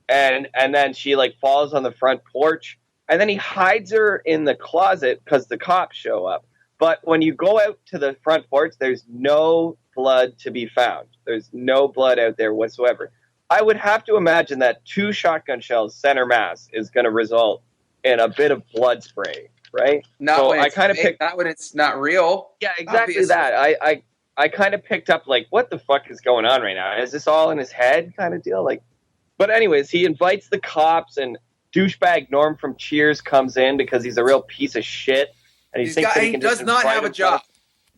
[SPEAKER 2] And then she like falls on the front porch, and then he hides her in the closet because the cops show up. But when you go out to the front porch, there's no blood to be found. There's no blood out there whatsoever. I would have to imagine that 2 shotgun shells center mass is going to result in a bit of blood spray, right?
[SPEAKER 3] Not when it's not real.
[SPEAKER 2] Yeah, exactly.
[SPEAKER 3] Obviously.
[SPEAKER 2] That I kind of picked up like, what the fuck is going on right now? Is this all in his head kind of deal? Like, but anyways, he invites the cops, and douchebag Norm from Cheers comes in because he's a real piece of shit, and he
[SPEAKER 3] does not have a job.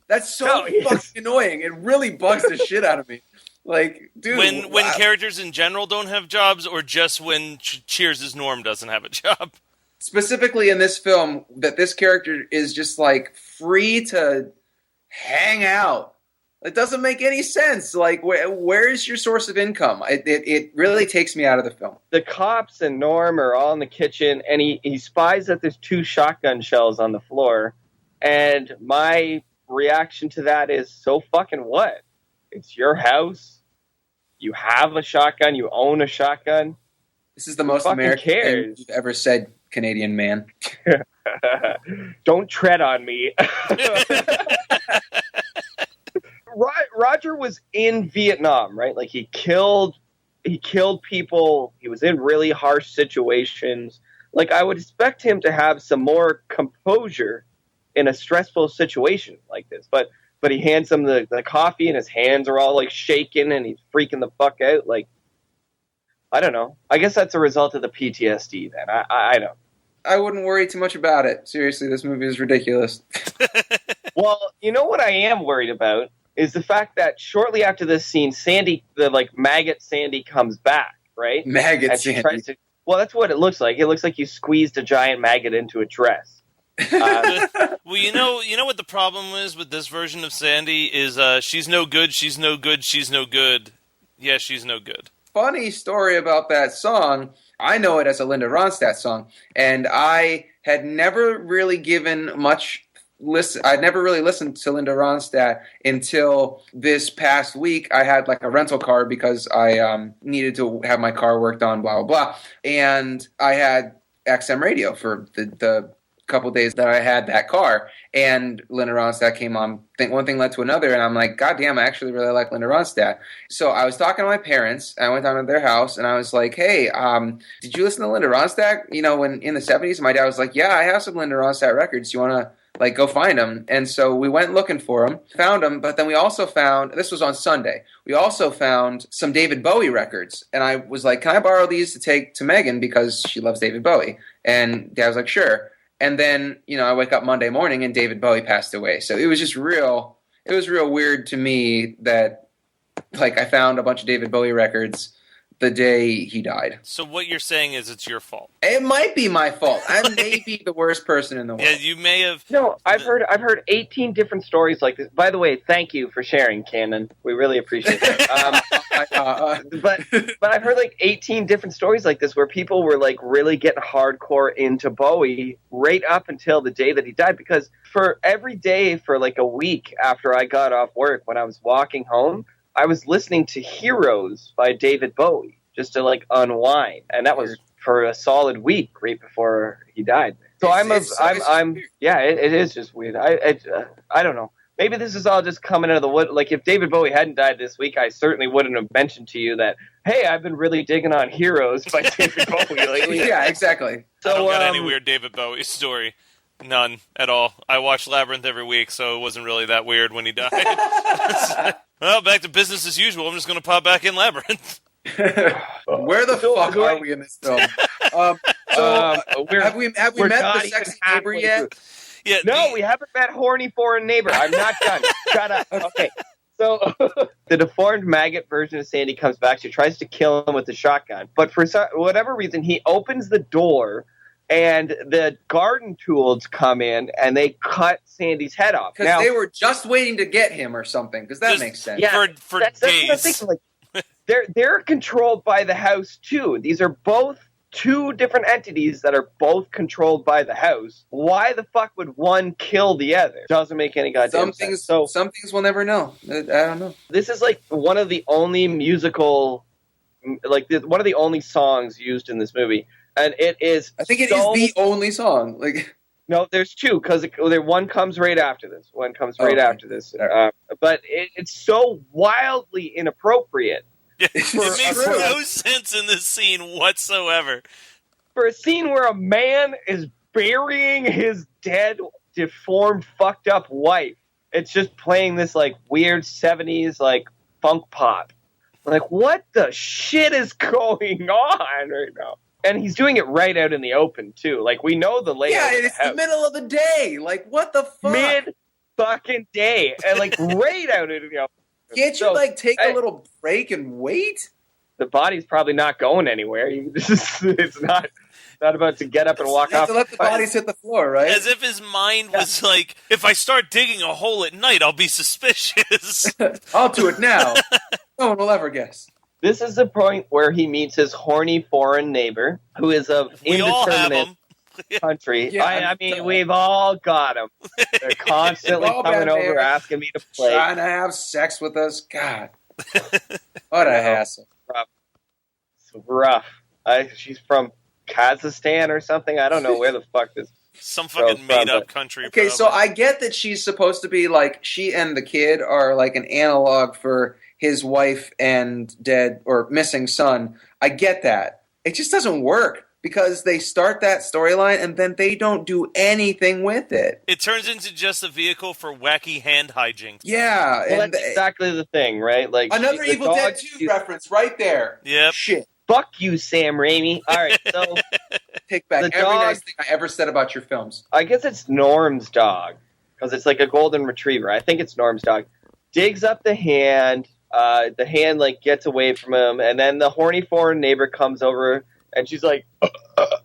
[SPEAKER 3] That's so fucking annoying. It really bugs the shit out of me. Like, dude,
[SPEAKER 1] when characters in general don't have jobs, or just when Cheers' Norm doesn't have a job.
[SPEAKER 3] Specifically in this film, that this character is just like free to hang out. It doesn't make any sense. Like, where is your source of income? It really takes me out of the film.
[SPEAKER 2] The cops and Norm are all in the kitchen, and he spies that there's 2 shotgun shells on the floor. And my reaction to that is, so fucking what? It's your house. You have a shotgun. You own a shotgun.
[SPEAKER 3] This is the most American thing you've ever said, Canadian man.
[SPEAKER 2] Don't tread on me. Roger was in Vietnam, right? Like, he killed people. He was in really harsh situations. Like, I would expect him to have some more composure in a stressful situation like this. But he hands him the coffee, and his hands are all like shaking, and he's freaking the fuck out. Like, I don't know. I guess that's a result of the PTSD then. I don't.
[SPEAKER 3] I wouldn't worry too much about it. Seriously, this movie is ridiculous.
[SPEAKER 2] Well, you know what I am worried about is the fact that shortly after this scene, Sandy, the like maggot Sandy, comes back, right?
[SPEAKER 3] Maggot Sandy.
[SPEAKER 2] Well, that's what it looks like. It looks like you squeezed a giant maggot into a dress.
[SPEAKER 1] Well, you know what the problem is with this version of Sandy is she's no good, she's no good, she's no good. Yeah, she's no good.
[SPEAKER 3] Funny story about that song. I know it as a Linda Ronstadt song, and I had never really given much listen. I'd never really listened to Linda Ronstadt until this past week. I had like a rental car because I needed to have my car worked on, blah, blah, blah. And I had XM radio for the couple days that I had that car, and Linda Ronstadt came on. One thing led to another, and I'm like, God damn, I actually really like Linda Ronstadt. So I was talking to my parents, and I went down to their house, and I was like, hey, did you listen to Linda Ronstadt, when in the 70s? My dad was like, yeah, I have some Linda Ronstadt records. You want to go find them? And so we went looking for them, found them, but then we also found, this was on Sunday, we also found some David Bowie records. And I was like, can I borrow these to take to Megan because she loves David Bowie? And Dad was like, sure. And then, I wake up Monday morning and David Bowie passed away. So it was just real weird to me that, I found a bunch of David Bowie records the day he died.
[SPEAKER 1] So what you're saying is it's your fault.
[SPEAKER 3] It might be my fault. I may be the worst person in the world.
[SPEAKER 1] Yeah, you may have.
[SPEAKER 2] No, I've heard 18 different stories like this. By the way, thank you for sharing, Cannon. We really appreciate that. But I've heard 18 different stories like this where people were really getting hardcore into Bowie right up until the day that he died. Because for every day for a week after I got off work, when I was walking home, I was listening to Heroes by David Bowie just to unwind, and that was for a solid week right before he died. So it is just weird. I don't know. Maybe this is all just coming out of the wood. If David Bowie hadn't died this week, I certainly wouldn't have mentioned to you that, hey, I've been really digging on Heroes by David Bowie lately.
[SPEAKER 3] Yeah, exactly.
[SPEAKER 1] So, I don't got any weird David Bowie story. None at all. I watch Labyrinth every week, so it wasn't really that weird when he died. Well, back to business as usual. I'm just going to pop back in Labyrinth.
[SPEAKER 3] Where the fuck are we in this film? Have we met the sexy neighbor yet?
[SPEAKER 1] Yeah,
[SPEAKER 2] no, we haven't met horny foreign neighbor. I'm not done. Shut up. Okay. So the deformed maggot version of Sandy comes back. She tries to kill him with the shotgun. But for whatever reason, he opens the door, and the garden tools come in, and they cut Sandy's head off.
[SPEAKER 3] Because they were just waiting to get him or something, because that makes sense.
[SPEAKER 1] Yeah, for
[SPEAKER 2] that's
[SPEAKER 1] days.
[SPEAKER 2] That's the thing. They're controlled by the house, too. These are both two different entities that are both controlled by the house. Why the fuck would one kill the other? Doesn't make any goddamn sense.
[SPEAKER 3] Some things we'll never know. I don't know.
[SPEAKER 2] This is one of the only musical, one of the only songs used in this movie. And it is.
[SPEAKER 3] I think it is the only song.
[SPEAKER 2] No, there's two because one comes right after this. One comes right after this. But it's so wildly inappropriate.
[SPEAKER 1] It makes no sense in this scene whatsoever.
[SPEAKER 2] For a scene where a man is burying his dead, deformed, fucked up wife, it's just playing this weird 70s funk pop. What the shit is going on right now? And he's doing it right out in the open, too. We know the layout.
[SPEAKER 3] Yeah, it's the middle of the day. What the fuck?
[SPEAKER 2] Mid-fucking day. And, right out in the open.
[SPEAKER 3] Can't you, take a little break and wait?
[SPEAKER 2] The body's probably not going anywhere. It's not about to get up and walk off.
[SPEAKER 3] To let the bodies hit the floor, right?
[SPEAKER 1] As if his mind was if I start digging a hole at night, I'll be suspicious.
[SPEAKER 3] I'll do it now. No one will ever guess.
[SPEAKER 2] This is the point where he meets his horny foreign neighbor, who is of indeterminate country.
[SPEAKER 3] Yeah,
[SPEAKER 2] I mean, we've all got them. They're constantly coming over asking me to play.
[SPEAKER 3] Trying to have sex with us. God. What a hassle.
[SPEAKER 2] It's rough. She's from Kazakhstan or something. I don't know where the fuck this
[SPEAKER 1] some fucking made-up country.
[SPEAKER 3] Okay,
[SPEAKER 1] probably.
[SPEAKER 3] So I get that she's supposed to be she and the kid are an analog for his wife and dead or missing son. I get that. It just doesn't work because they start that storyline and then they don't do anything with it.
[SPEAKER 1] It turns into just a vehicle for wacky hand hijinks.
[SPEAKER 3] Yeah.
[SPEAKER 2] Well, that's exactly the thing, right?
[SPEAKER 3] Another Evil Dead 2 reference right there.
[SPEAKER 1] Yep.
[SPEAKER 3] Shit.
[SPEAKER 2] Fuck you, Sam Raimi. All right, so
[SPEAKER 3] take back every nice thing I ever said about your films.
[SPEAKER 2] I guess it's Norm's dog because it's a golden retriever. I think it's Norm's dog. Digs up the hand. The hand gets away from him, and then the horny foreign neighbor comes over, and she's like,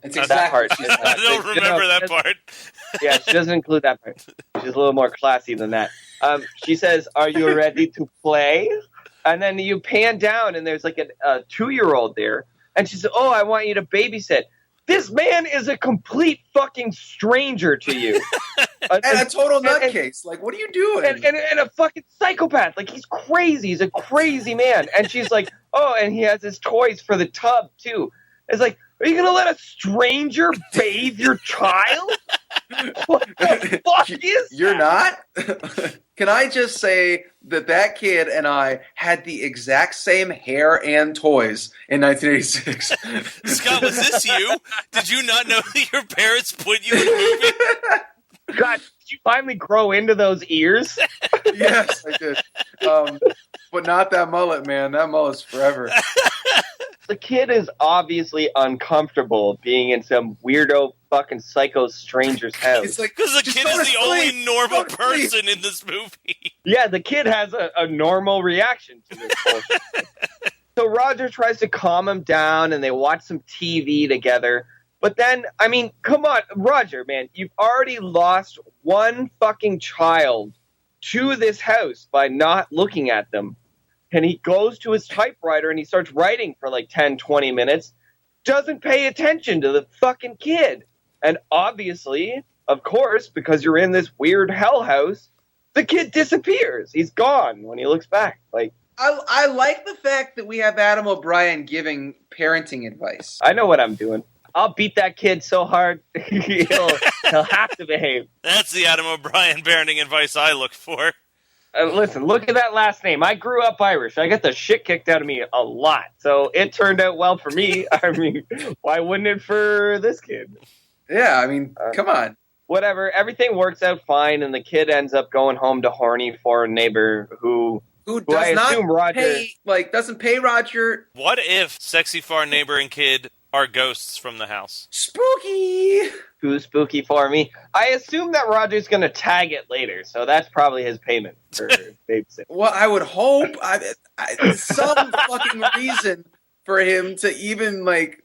[SPEAKER 3] it's exactly.
[SPEAKER 1] I don't remember that part.
[SPEAKER 2] Yeah, she doesn't include that part. She's a little more classy than that. She says, "Are you ready to play?" And then you pan down, and there's like a 2-year-old there, and she says, "Oh, I want you to babysit." This man is a complete fucking stranger to you.
[SPEAKER 3] And a total nutcase. Like, what are you doing?
[SPEAKER 2] And a fucking psychopath. Like, he's crazy. He's a crazy man. And she's like, oh, and he has his toys for the tub, too. It's like, are you going to let a stranger bathe your child? What the fuck is
[SPEAKER 3] You're
[SPEAKER 2] that?
[SPEAKER 3] not? Can I just say that kid and I had the exact same hair and toys in 1986?
[SPEAKER 1] Scott, was this you? Did you not know that your parents put you in a movie?
[SPEAKER 2] God, did you finally grow into those ears?
[SPEAKER 3] Yes, I did. But not that mullet, man. That mullet's forever.
[SPEAKER 2] The kid is obviously uncomfortable being in some weirdo fucking psycho stranger's house.
[SPEAKER 3] It's like,
[SPEAKER 1] Because the
[SPEAKER 3] just
[SPEAKER 1] kid
[SPEAKER 3] go
[SPEAKER 1] is
[SPEAKER 3] to
[SPEAKER 1] the only
[SPEAKER 3] sleep.
[SPEAKER 1] normal
[SPEAKER 3] Go to sleep.
[SPEAKER 1] person in this movie.
[SPEAKER 2] Yeah, the kid has a normal reaction to this bullshit. So Roger tries to calm him down, and they watch some TV together. But then, I mean, come on, Roger, man, you've already lost one fucking child to this house by not looking at them. And he goes to his typewriter and he starts writing for like 10, 20 minutes, doesn't pay attention to the fucking kid. And obviously, of course, because you're in this weird hell house, the kid disappears. He's gone when he looks back. Like,
[SPEAKER 3] I like the fact that we have Adam O'Brien giving parenting advice.
[SPEAKER 2] I know what I'm doing. I'll beat that kid so hard, he'll have to behave.
[SPEAKER 1] That's the Adam O'Brien parenting advice I look for.
[SPEAKER 2] Listen, look at that last name. I grew up Irish. I got the shit kicked out of me a lot. So it turned out well for me. I mean, why wouldn't it for this kid?
[SPEAKER 3] Yeah, I mean, come on.
[SPEAKER 2] Whatever. Everything works out fine, and the kid ends up going home to horny foreign neighbor who
[SPEAKER 3] Does
[SPEAKER 2] I
[SPEAKER 3] not
[SPEAKER 2] assume Roger
[SPEAKER 3] doesn't pay Roger.
[SPEAKER 1] What if sexy far neighbor and kid are ghosts from the house?
[SPEAKER 3] Spooky.
[SPEAKER 2] Too spooky for me. I assume that Roger's going to tag it later, so that's probably his payment for babysitting.
[SPEAKER 3] Well, I would hope some fucking reason for him to even like.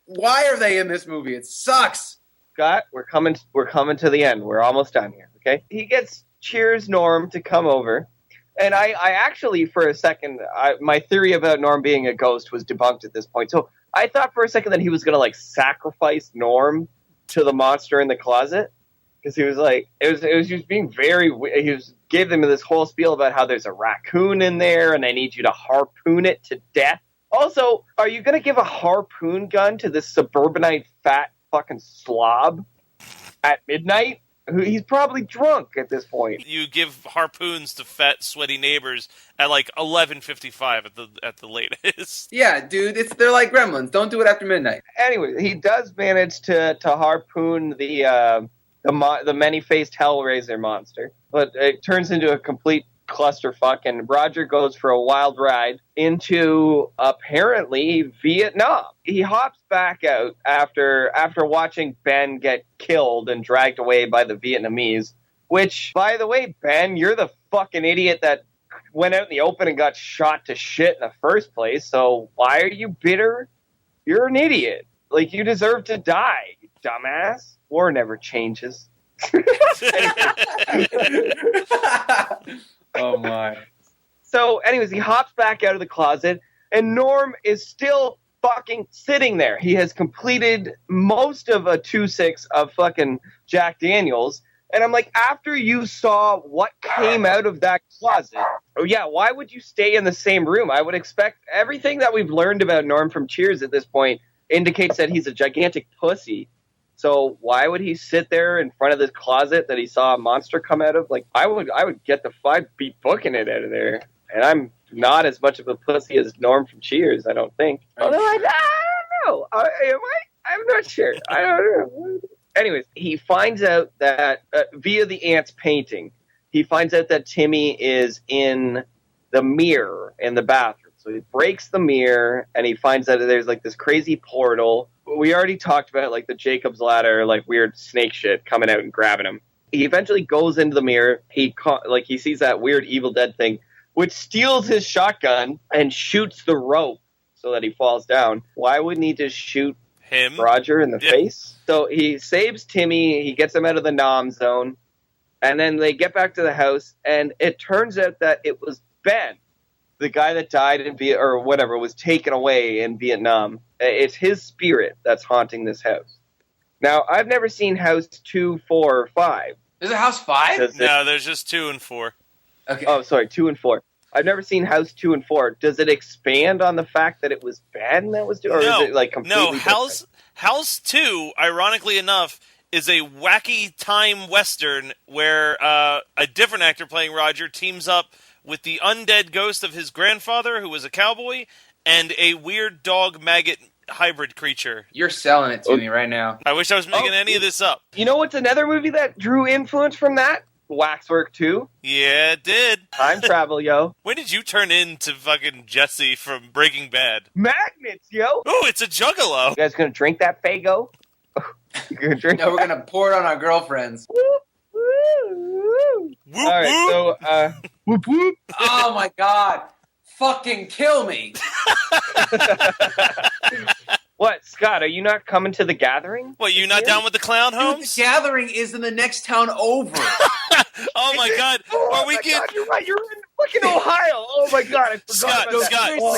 [SPEAKER 3] Why are they in this movie? It sucks.
[SPEAKER 2] Scott, we're coming to the end. We're almost done here, okay? He gets Cheers Norm to come over. And I actually, for a second, my theory about Norm being a ghost was debunked at this point. So I thought for a second that he was going to, like, sacrifice Norm to the monster in the closet. Because he was like, it was just being very, gave them this whole spiel about how there's a raccoon in there and I need you to harpoon it to death. Also, are you going to give a harpoon gun to this suburbanite fat fucking slob at midnight? He's probably drunk at this point.
[SPEAKER 1] You give harpoons to fat, sweaty neighbors at like 11:55 at the latest.
[SPEAKER 3] Yeah, dude, they're like gremlins. Don't do it after midnight.
[SPEAKER 2] Anyway, he does manage to harpoon the many-faced Hellraiser monster, but it turns into a complete clusterfuck, and Roger goes for a wild ride into apparently Vietnam. He hops back out after watching Ben get killed and dragged away by the Vietnamese, which, by the way, Ben, you're the fucking idiot that went out in the open and got shot to shit in the first place, so why are you bitter? You're an idiot. Like, you deserve to die, you dumbass. War never changes.
[SPEAKER 3] Oh my.
[SPEAKER 2] So, anyways, he hops back out of the closet, and Norm is still fucking sitting there. He has completed most of a 2-6 of fucking Jack Daniels, and I'm like, after you saw what came out of that closet, oh yeah, why would you stay in the same room? I would expect everything that we've learned about Norm from Cheers at this point indicates that he's a gigantic pussy. So why would he sit there in front of this closet that he saw a monster come out of? Like, I would get the 5-beat booking it out of there. And I'm not as much of a pussy as Norm from Cheers, I don't think. Although I don't know. Am I? I'm not sure. I don't know. Anyways, he finds out that via the aunt's painting, he finds out that Timmy is in the mirror in the bathroom. So he breaks the mirror, and he finds out that there's like this crazy portal. We already talked about like the Jacob's Ladder, like weird snake shit coming out and grabbing him. He eventually goes into the mirror. He sees that weird Evil Dead thing, which steals his shotgun and shoots the rope so that he falls down. Why wouldn't he just shoot
[SPEAKER 1] him
[SPEAKER 2] Roger in the face. So he saves Timmy. He gets him out of the Nom zone. And then they get back to the house. And it turns out that it was Ben, the guy that died in or whatever, was taken away in Vietnam. It's his spirit that's haunting this house. Now, I've never seen House 2, 4, or 5.
[SPEAKER 3] Is it House 5?
[SPEAKER 1] No, there's just 2 and 4.
[SPEAKER 3] Okay.
[SPEAKER 2] Oh, sorry, 2 and 4. I've never seen House 2 and 4. Does it expand on the fact that it was Ben that was doing, or is it like completely different?
[SPEAKER 1] House 2, ironically enough, is a wacky time western where a different actor playing Roger teams up with the undead ghost of his grandfather, who was a cowboy, and a weird dog maggot hybrid creature.
[SPEAKER 3] You're selling it to me right now.
[SPEAKER 1] I wish I was making any of this up.
[SPEAKER 2] You know what's another movie that drew influence from that? Waxwork 2.
[SPEAKER 1] Yeah, it did.
[SPEAKER 2] Time travel, yo.
[SPEAKER 1] When did you turn into fucking Jesse from Breaking Bad?
[SPEAKER 2] Magnets, yo.
[SPEAKER 1] Ooh, it's a juggalo.
[SPEAKER 2] You guys gonna drink that Faygo? You gonna drink
[SPEAKER 3] No, we're going to pour it on our girlfriends.
[SPEAKER 2] Whoop, woo.
[SPEAKER 1] Whoop,
[SPEAKER 2] All right, so, whoop, whoop.
[SPEAKER 3] Oh, my God. Fucking kill me.
[SPEAKER 2] What, Scott, are you not coming to the gathering?
[SPEAKER 1] What, you not down with the clown
[SPEAKER 3] Dude,
[SPEAKER 1] homes?
[SPEAKER 3] the gathering is in the next town over.
[SPEAKER 1] Oh my god.
[SPEAKER 2] Oh my God, you're right. You're in fucking Ohio. Oh my God, I forgot about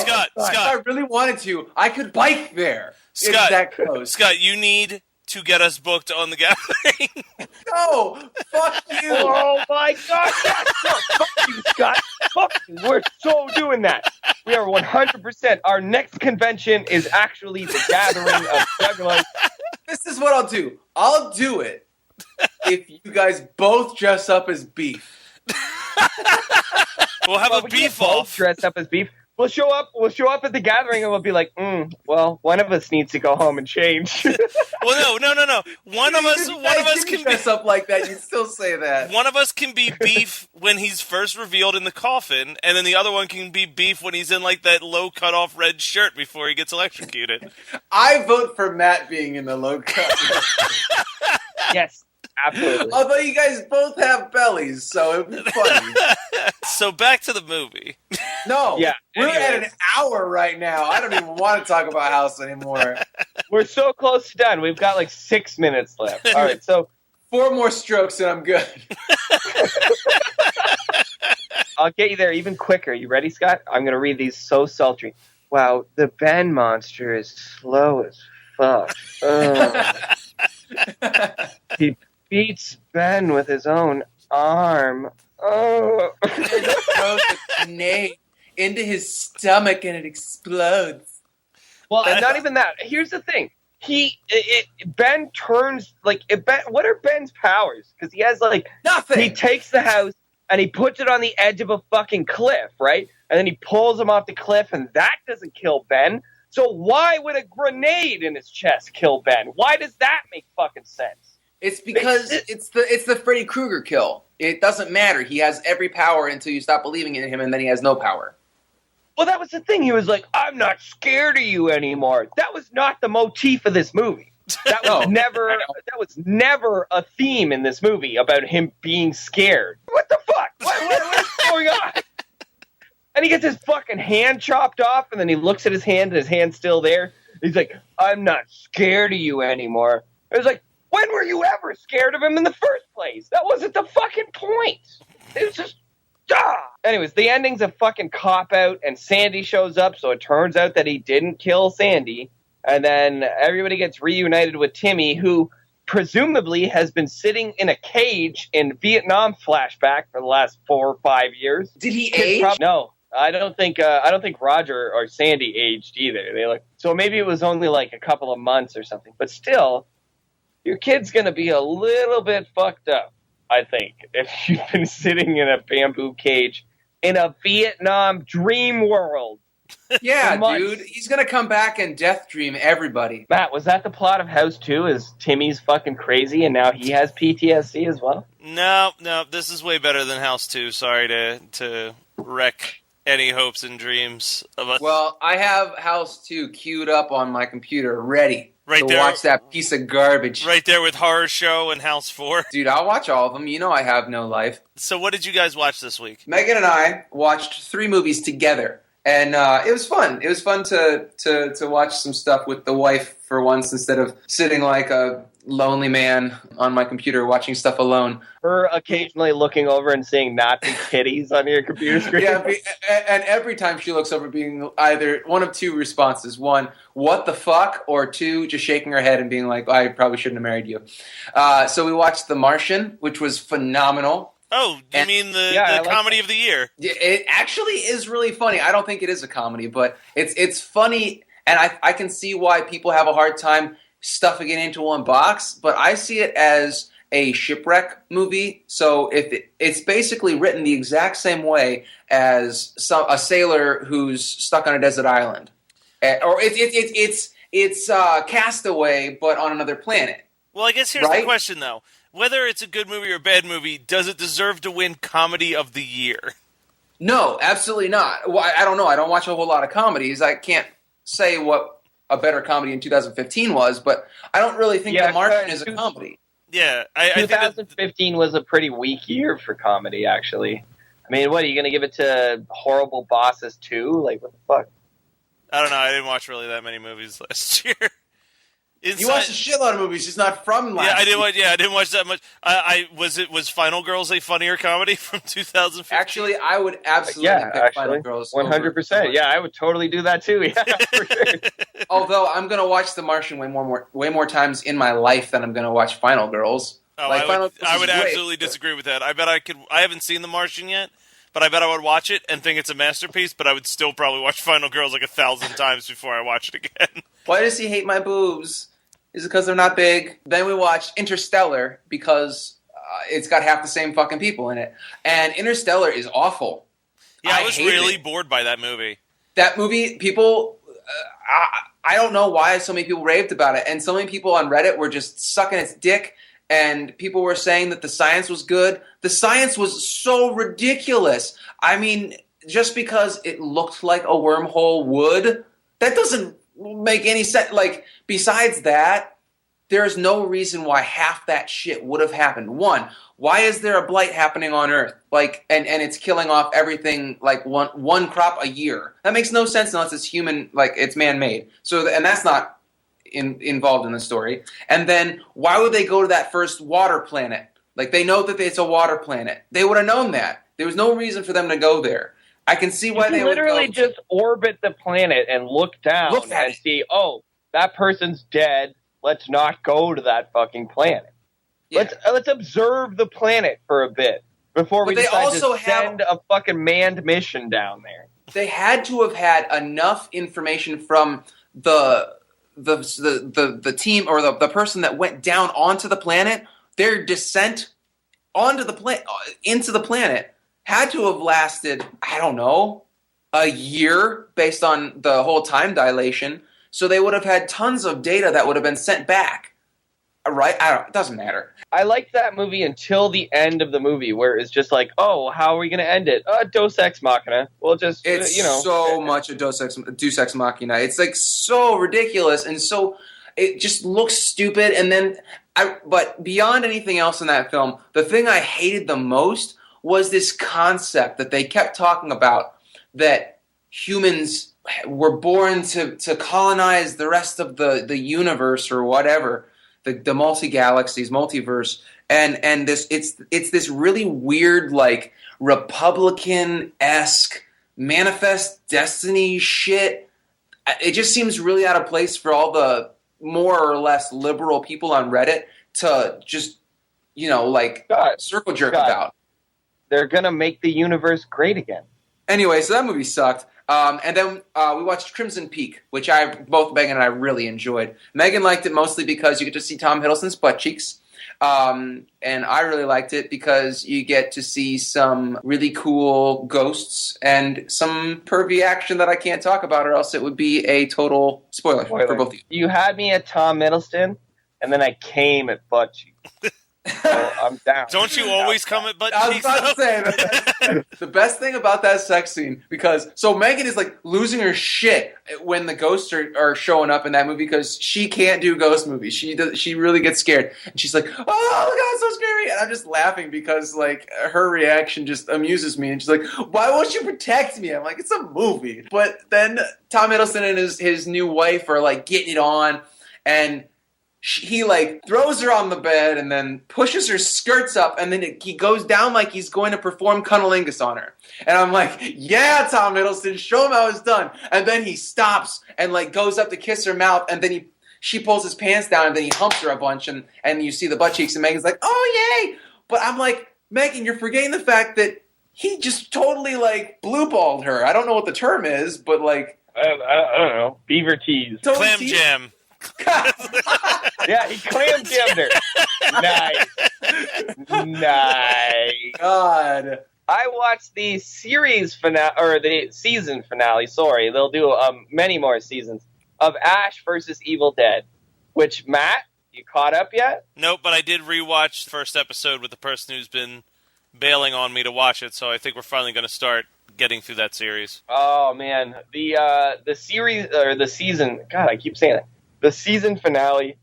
[SPEAKER 2] that.
[SPEAKER 3] If I really wanted to, I could bike there.
[SPEAKER 1] Scott,
[SPEAKER 3] it's that close.
[SPEAKER 1] Scott, you need to get us booked on the gathering.
[SPEAKER 3] No, fuck you.
[SPEAKER 2] Oh my God, yes, no, fuck you, Scott. Fuck you. We're so doing that. We are 100%. Our next convention is actually the gathering of Juggalos.
[SPEAKER 3] This is what I'll do. I'll do it if you guys both dress up as beef.
[SPEAKER 1] We'll have a beef off.
[SPEAKER 2] Dressed up as beef. We'll show up at the gathering and we'll be like, well, one of us needs to go home and change.
[SPEAKER 1] Well, no. One of us can
[SPEAKER 3] dress up like that. You still say that.
[SPEAKER 1] One of us can be beef when he's first revealed in the coffin, and then the other one can be beef when he's in like that low cut off red shirt before he gets electrocuted.
[SPEAKER 3] I vote for Matt being in the low cut.
[SPEAKER 2] Yes, absolutely.
[SPEAKER 3] Although you guys both have bellies, so it'd be funny.
[SPEAKER 1] So back to the movie.
[SPEAKER 3] No,
[SPEAKER 2] Yeah,
[SPEAKER 3] we're
[SPEAKER 2] anyways.
[SPEAKER 3] at an hour right now. I don't even want to talk about House anymore.
[SPEAKER 2] We're so close to done. We've got like 6 minutes left. All right, so
[SPEAKER 3] 4 more strokes and I'm good.
[SPEAKER 2] I'll get you there even quicker. You ready, Scott? I'm going to read these so sultry. Wow, the Ben monster is slow as fuck. He beats Ben with his own arm. Oh.
[SPEAKER 3] Throws a grenade into his stomach and it explodes.
[SPEAKER 2] Well, and not even that. Here's the thing. Ben turns, like, what are Ben's powers? Because he has, like,
[SPEAKER 3] Nothing.
[SPEAKER 2] he takes the house and he puts it on the edge of a fucking cliff, right? And then he pulls him off the cliff and that doesn't kill Ben. So why would a grenade in his chest kill Ben? Why does that make fucking sense?
[SPEAKER 3] It's because it's the Freddy Krueger kill. It doesn't matter. He has every power until you stop believing in him, and then he has no power.
[SPEAKER 2] Well, that was the thing. He was like, I'm not scared of you anymore. That was not the motif of this movie. That was never a theme in this movie about him being scared. What the fuck? What is going on? And he gets his fucking hand chopped off, and then he looks at his hand, and his hand's still there. He's like, I'm not scared of you anymore. I was like, when were you ever scared of him in the first place? That wasn't the fucking point. It was just, Anyways, the ending's a fucking cop-out, and Sandy shows up, so it turns out that he didn't kill Sandy. And then everybody gets reunited with Timmy, who presumably has been sitting in a cage in Vietnam flashback for the last 4 or 5 years.
[SPEAKER 3] Did he age?
[SPEAKER 2] No. I don't think Roger or Sandy aged either. So maybe it was only like a couple of months or something. But still, your kid's going to be a little bit fucked up, I think, if you've been sitting in a bamboo cage in a Vietnam dream world.
[SPEAKER 3] Yeah, dude. He's going to come back and death dream everybody.
[SPEAKER 2] Matt, was that the plot of House 2? Is Timmy's fucking crazy and now he has PTSD as well?
[SPEAKER 1] No, this is way better than House 2. Sorry to wreck any hopes and dreams of us.
[SPEAKER 3] Well, I have House 2 queued up on my computer, ready to
[SPEAKER 1] there.
[SPEAKER 3] watch that piece of garbage.
[SPEAKER 1] Right there with Horror Show and House 4.
[SPEAKER 3] Dude, I'll watch all of them. You know I have no life.
[SPEAKER 1] So what did you guys watch this week?
[SPEAKER 3] Megan and I watched 3 movies together. And it was fun. It was fun to watch some stuff with the wife for once instead of sitting like a lonely man on my computer watching stuff alone.
[SPEAKER 2] Her occasionally looking over and seeing Nazi titties on your computer screen.
[SPEAKER 3] Yeah, and every time she looks over, being either one of two responses: one, "What the fuck?" or two, just shaking her head and being like, "I probably shouldn't have married you." So we watched The Martian, which was phenomenal.
[SPEAKER 1] Oh, you mean the comedy of the year?
[SPEAKER 3] It actually is really funny. I don't think it is a comedy, but it's funny, and I can see why people have a hard time stuffing it into one box, but I see it as a shipwreck movie. So it's basically written the exact same way as a sailor who's stuck on a desert island, or it's Castaway, but on another planet.
[SPEAKER 1] Well, I guess here's the question, though. Whether it's a good movie or a bad movie, does it deserve to win Comedy of the Year?
[SPEAKER 3] No, absolutely not. Well, I don't know. I don't watch a whole lot of comedies. I can't say what a better comedy in 2015 was, but I don't really think The Martian is a comedy.
[SPEAKER 1] Yeah.
[SPEAKER 2] 2015 was a pretty weak year for comedy, actually. I mean, what, are you going to give it to Horrible Bosses 2? Like, what the fuck?
[SPEAKER 1] I don't know. I didn't watch really that many movies last year.
[SPEAKER 3] You watched a shitload of movies, just not from last year.
[SPEAKER 1] I didn't watch that much. Was Final Girls a funnier comedy from 2015?
[SPEAKER 3] Actually, I would absolutely pick Final Girls.
[SPEAKER 2] 100%. Yeah, I would totally do that too. Yeah, for sure.
[SPEAKER 3] Although I'm going to watch The Martian way more times in my life than I'm going to watch Final Girls.
[SPEAKER 1] Oh, I would absolutely disagree with that. I bet I could. I haven't seen The Martian yet, but I bet I would watch it and think it's a masterpiece. But I would still probably watch Final Girls like 1,000 times before I watch it again.
[SPEAKER 3] Why does he hate my boobs? Is it because they're not big? Then we watched Interstellar because it's got half the same fucking people in it. And Interstellar is awful.
[SPEAKER 1] Yeah, I was really bored by that movie.
[SPEAKER 3] That movie, people, I don't know why so many people raved about it. And so many people on Reddit were just sucking its dick. And people were saying that the science was good. The science was so ridiculous. I mean, just because it looked like a wormhole would, that doesn't make any sense. Like, besides that, there's no reason why half that shit would have happened. One, why is there a blight happening on Earth? Like, and it's killing off everything like one crop a year. That makes no sense unless it's human, like it's man-made. So, and that's not involved in the story. And then why would they go to that first water planet? Like, they know that it's a water planet. They would have known that. There was no reason for them to go there. I can see why they would
[SPEAKER 2] literally just orbit the planet and look down and see, oh, that person's dead. Let's not go to that fucking planet. Yeah. Let's observe the planet for a bit before we decide to send a fucking manned mission down there.
[SPEAKER 3] They had to have had enough information from the team or the person that went down onto the planet. Their descent into the planet had to have lasted, I don't know, a year based on the whole time dilation. So they would have had tons of data that would have been sent back. Right? It doesn't matter.
[SPEAKER 2] I liked that movie until the end of the movie where it's just like, oh, how are we going to end it? Deus Ex Machina. We'll just,
[SPEAKER 3] it's so much a Deus Ex Machina. It's like so ridiculous and so it just looks stupid. And then, but beyond anything else in that film, the thing I hated the most was this concept that they kept talking about, that humans were born to colonize the rest of the universe or whatever, the multi-galaxies, multiverse, and this it's this really weird, like, Republican-esque Manifest Destiny shit. It just seems really out of place for all the more or less liberal people on Reddit to just, circle jerk about.
[SPEAKER 2] They're going to make the universe great again.
[SPEAKER 3] Anyway, so that movie sucked. And then we watched Crimson Peak, which both Megan and I really enjoyed. Megan liked it mostly because you get to see Tom Hiddleston's butt cheeks. And I really liked it because you get to see some really cool ghosts and some pervy action that I can't talk about, or else it would be a total spoiler for both of you.
[SPEAKER 2] You had me at Tom Hiddleston, and then I came at butt cheeks. So I'm down.
[SPEAKER 1] Don't you always come at butt
[SPEAKER 3] I was
[SPEAKER 1] cheeks,
[SPEAKER 3] about to
[SPEAKER 1] though?
[SPEAKER 3] say that the best thing about that sex scene, because so Megan is like losing her shit when the ghosts are showing up in that movie because she can't do ghost movies. She really gets scared and she's like, "Oh God, so scary!" And I'm just laughing because like her reaction just amuses me. And she's like, "Why won't you protect me?" I'm like, "It's a movie." But then Tom Hiddleston and his new wife are like getting it on, and he like throws her on the bed and then pushes her skirts up, and then he goes down like he's going to perform cunnilingus on her. And I'm like, yeah, Tom Hiddleston, show him how it's done. And then he stops and like goes up to kiss her mouth, and then she pulls his pants down, and then he humps her a bunch, and you see the butt cheeks, and Megan's like, oh yay! But I'm like, Megan, you're forgetting the fact that he just totally like blue-balled her. I don't know what the term is, but like
[SPEAKER 2] I don't know. Beaver tease.
[SPEAKER 3] totally
[SPEAKER 1] Clam jam.
[SPEAKER 2] Yeah, he clam jammed her. Nice.
[SPEAKER 3] God.
[SPEAKER 2] I watched the series finale, or the season finale, sorry. They'll do many more seasons of Ash versus Evil Dead. Which, Matt, you caught up yet?
[SPEAKER 1] Nope, but I did rewatch the first episode with the person who's been bailing on me to watch it, so I think we're finally going to start getting through that series.
[SPEAKER 2] Oh, man. The series, or the season, God, I keep saying that. The season finale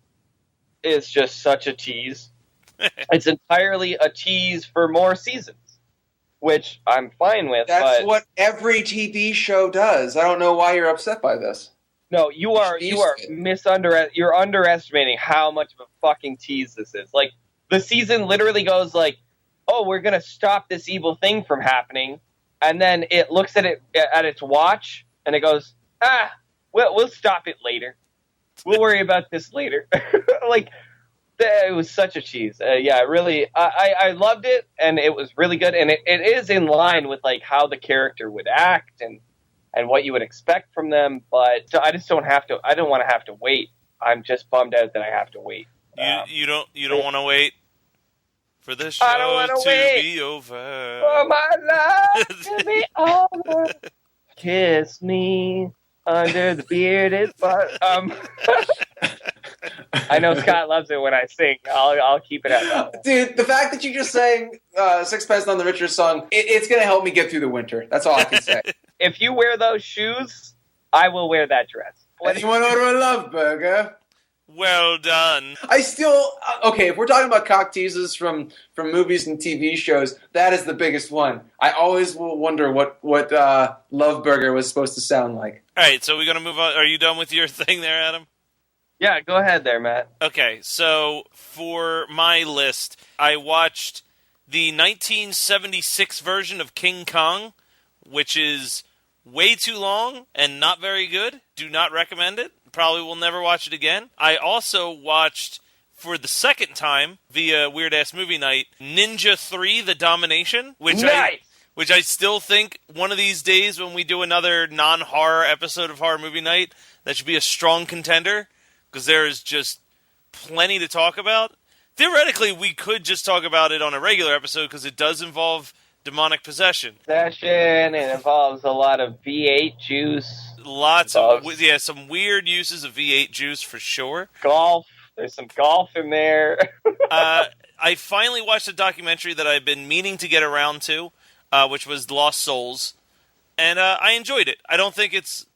[SPEAKER 2] is just such a tease. It's entirely a tease for more seasons, which I'm fine with.
[SPEAKER 3] That's what every TV show does. I don't know why you're upset by this.
[SPEAKER 2] No, you're underestimating how much of a fucking tease this is. Like, the season literally goes like, oh, we're gonna stop this evil thing from happening, and then it looks at its watch and it goes, we'll stop it later. We'll worry about this later. Like, it was such a cheese. Yeah, really, I loved it, and it was really good, and it is in line with like how the character would act and what you would expect from them. But I just don't have to. I don't want to have to wait. I'm just bummed out that I have to wait.
[SPEAKER 1] You don't want to wait for the show to be over.
[SPEAKER 2] For my life to be over. Kiss me under the bearded butt. I know Scott loves it when I sing. I'll keep it at that.
[SPEAKER 3] Dude, the fact that you just sang Sixpence None the Richer song, it's going to help me get through the winter. That's all I can say.
[SPEAKER 2] If you wear those shoes, I will wear that dress.
[SPEAKER 3] And you want to order a love burger?
[SPEAKER 1] Well done.
[SPEAKER 3] I still... okay, if we're talking about cock teases from movies and TV shows, that is the biggest one. I always will wonder what Love Burger was supposed to sound like.
[SPEAKER 1] All right, so we're going to move on. Are you done with your thing there, Adam?
[SPEAKER 2] Yeah, go ahead there, Matt.
[SPEAKER 1] Okay, so for my list, I watched the 1976 version of King Kong, which is way too long and not very good. Do not recommend it. Probably will never watch it again. I also watched, for the second time, via Weird Ass Movie Night, Ninja 3: The Domination, which I still think one of these days when we do another non-horror episode of Horror Movie Night, that should be a strong contender, because there is just plenty to talk about. Theoretically, we could just talk about it on a regular episode, because it does involve demonic possession.
[SPEAKER 2] It involves a lot of V8 juice.
[SPEAKER 1] Lots of, some weird uses of V8 juice for sure.
[SPEAKER 2] Golf. There's some golf in there.
[SPEAKER 1] I finally watched a documentary that I've been meaning to get around to, which was Lost Souls, and I enjoyed it. I don't think it's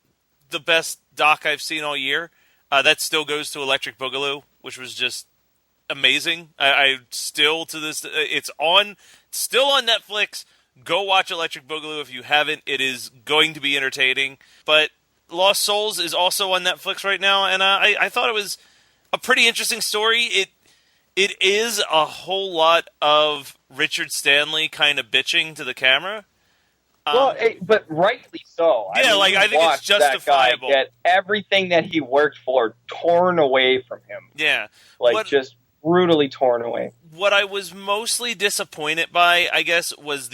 [SPEAKER 1] the best doc I've seen all year. That still goes to Electric Boogaloo, which was just amazing. I still, to this, it's still on Netflix. Go watch Electric Boogaloo if you haven't. It is going to be entertaining. But Lost Souls is also on Netflix right now, and I thought it was a pretty interesting story. It is a whole lot of Richard Stanley kind of bitching to the camera.
[SPEAKER 2] But rightly so.
[SPEAKER 1] Yeah, I think it's justifiable.
[SPEAKER 2] That guy get everything that he worked for torn away from him.
[SPEAKER 1] Yeah.
[SPEAKER 2] Just brutally torn away.
[SPEAKER 1] What I was mostly disappointed by, I guess, was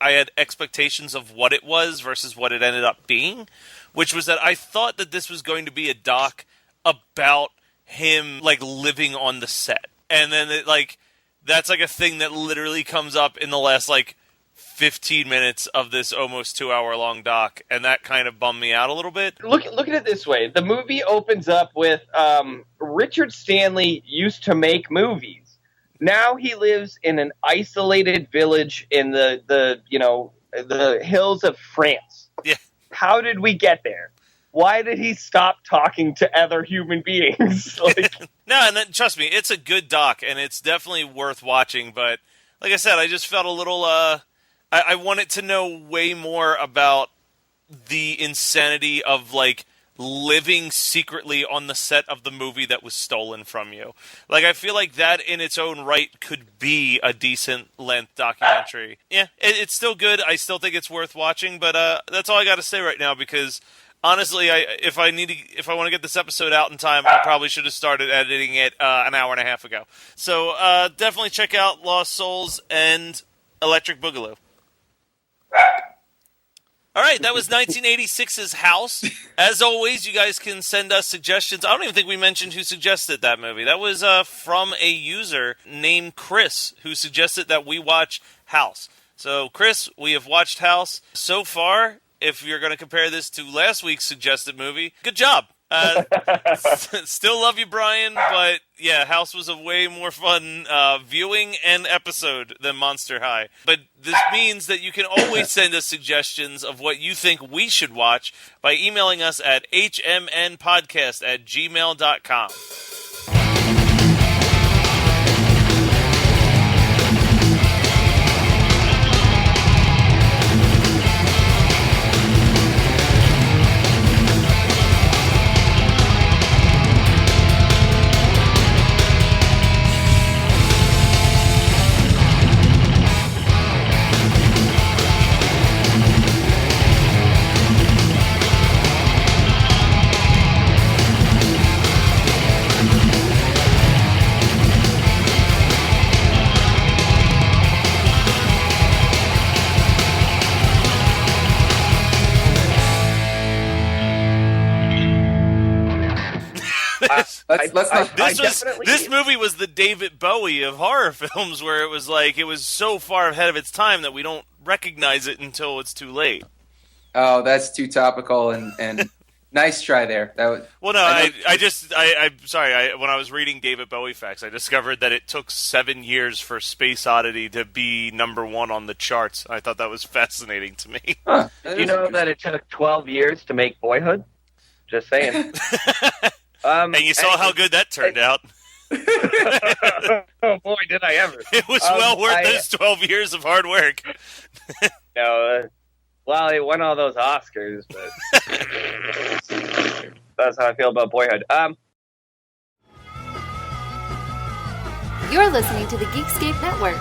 [SPEAKER 1] I had expectations of what it was versus what it ended up being, which was that I thought that this was going to be a doc about him, living on the set. And then, that's a thing that literally comes up in the last, 15 minutes of this almost 2-hour-long doc, and that kind of bummed me out a little bit.
[SPEAKER 2] Look at it this way. The movie opens up with Richard Stanley used to make movies. Now he lives in an isolated village in the hills of France.
[SPEAKER 1] Yeah.
[SPEAKER 2] How did we get there? Why did he stop talking to other human beings?
[SPEAKER 1] No, and then, trust me, it's a good doc, and it's definitely worth watching. But like I said, I just felt a little. I wanted to know way more about the insanity of living secretly on the set of the movie that was stolen from you. I feel like that in its own right could be a decent length documentary. Yeah, it's still good. I still think it's worth watching, but that's all I got to say right now because honestly, if I want to get this episode out in time, I probably should have started editing it an hour and a half ago. So definitely check out Lost Souls and Electric Boogaloo. All right, that was 1986's House. As always, you guys can send us suggestions. I don't even think we mentioned who suggested that movie. That was from a user named Chris, who suggested that we watch House. So, Chris, we have watched House. So far, if you're going to compare this to last week's suggested movie, good job. Still love you, Brian, but yeah, House was a way more fun viewing and episode than Monster High. But this means that you can always send us suggestions of what you think we should watch by emailing us at hmnpodcast@gmail.com. This movie was the David Bowie of horror films, where it was it was so far ahead of its time that we don't recognize it until it's too late.
[SPEAKER 3] Oh, that's too topical and nice try there.
[SPEAKER 1] I'm sorry. When I was reading David Bowie facts, I discovered that it took 7 years for Space Oddity to be #1 on the charts. I thought that was fascinating to me.
[SPEAKER 3] Huh.
[SPEAKER 2] Do you know that it took 12 years to make Boyhood? Just saying.
[SPEAKER 1] And you saw how good that turned out.
[SPEAKER 2] Oh boy, did I ever!
[SPEAKER 1] It was well worth those 12 years of hard work.
[SPEAKER 2] Well, it won all those Oscars, but that's how I feel about Boyhood.
[SPEAKER 4] You're listening to the Geekscape Network.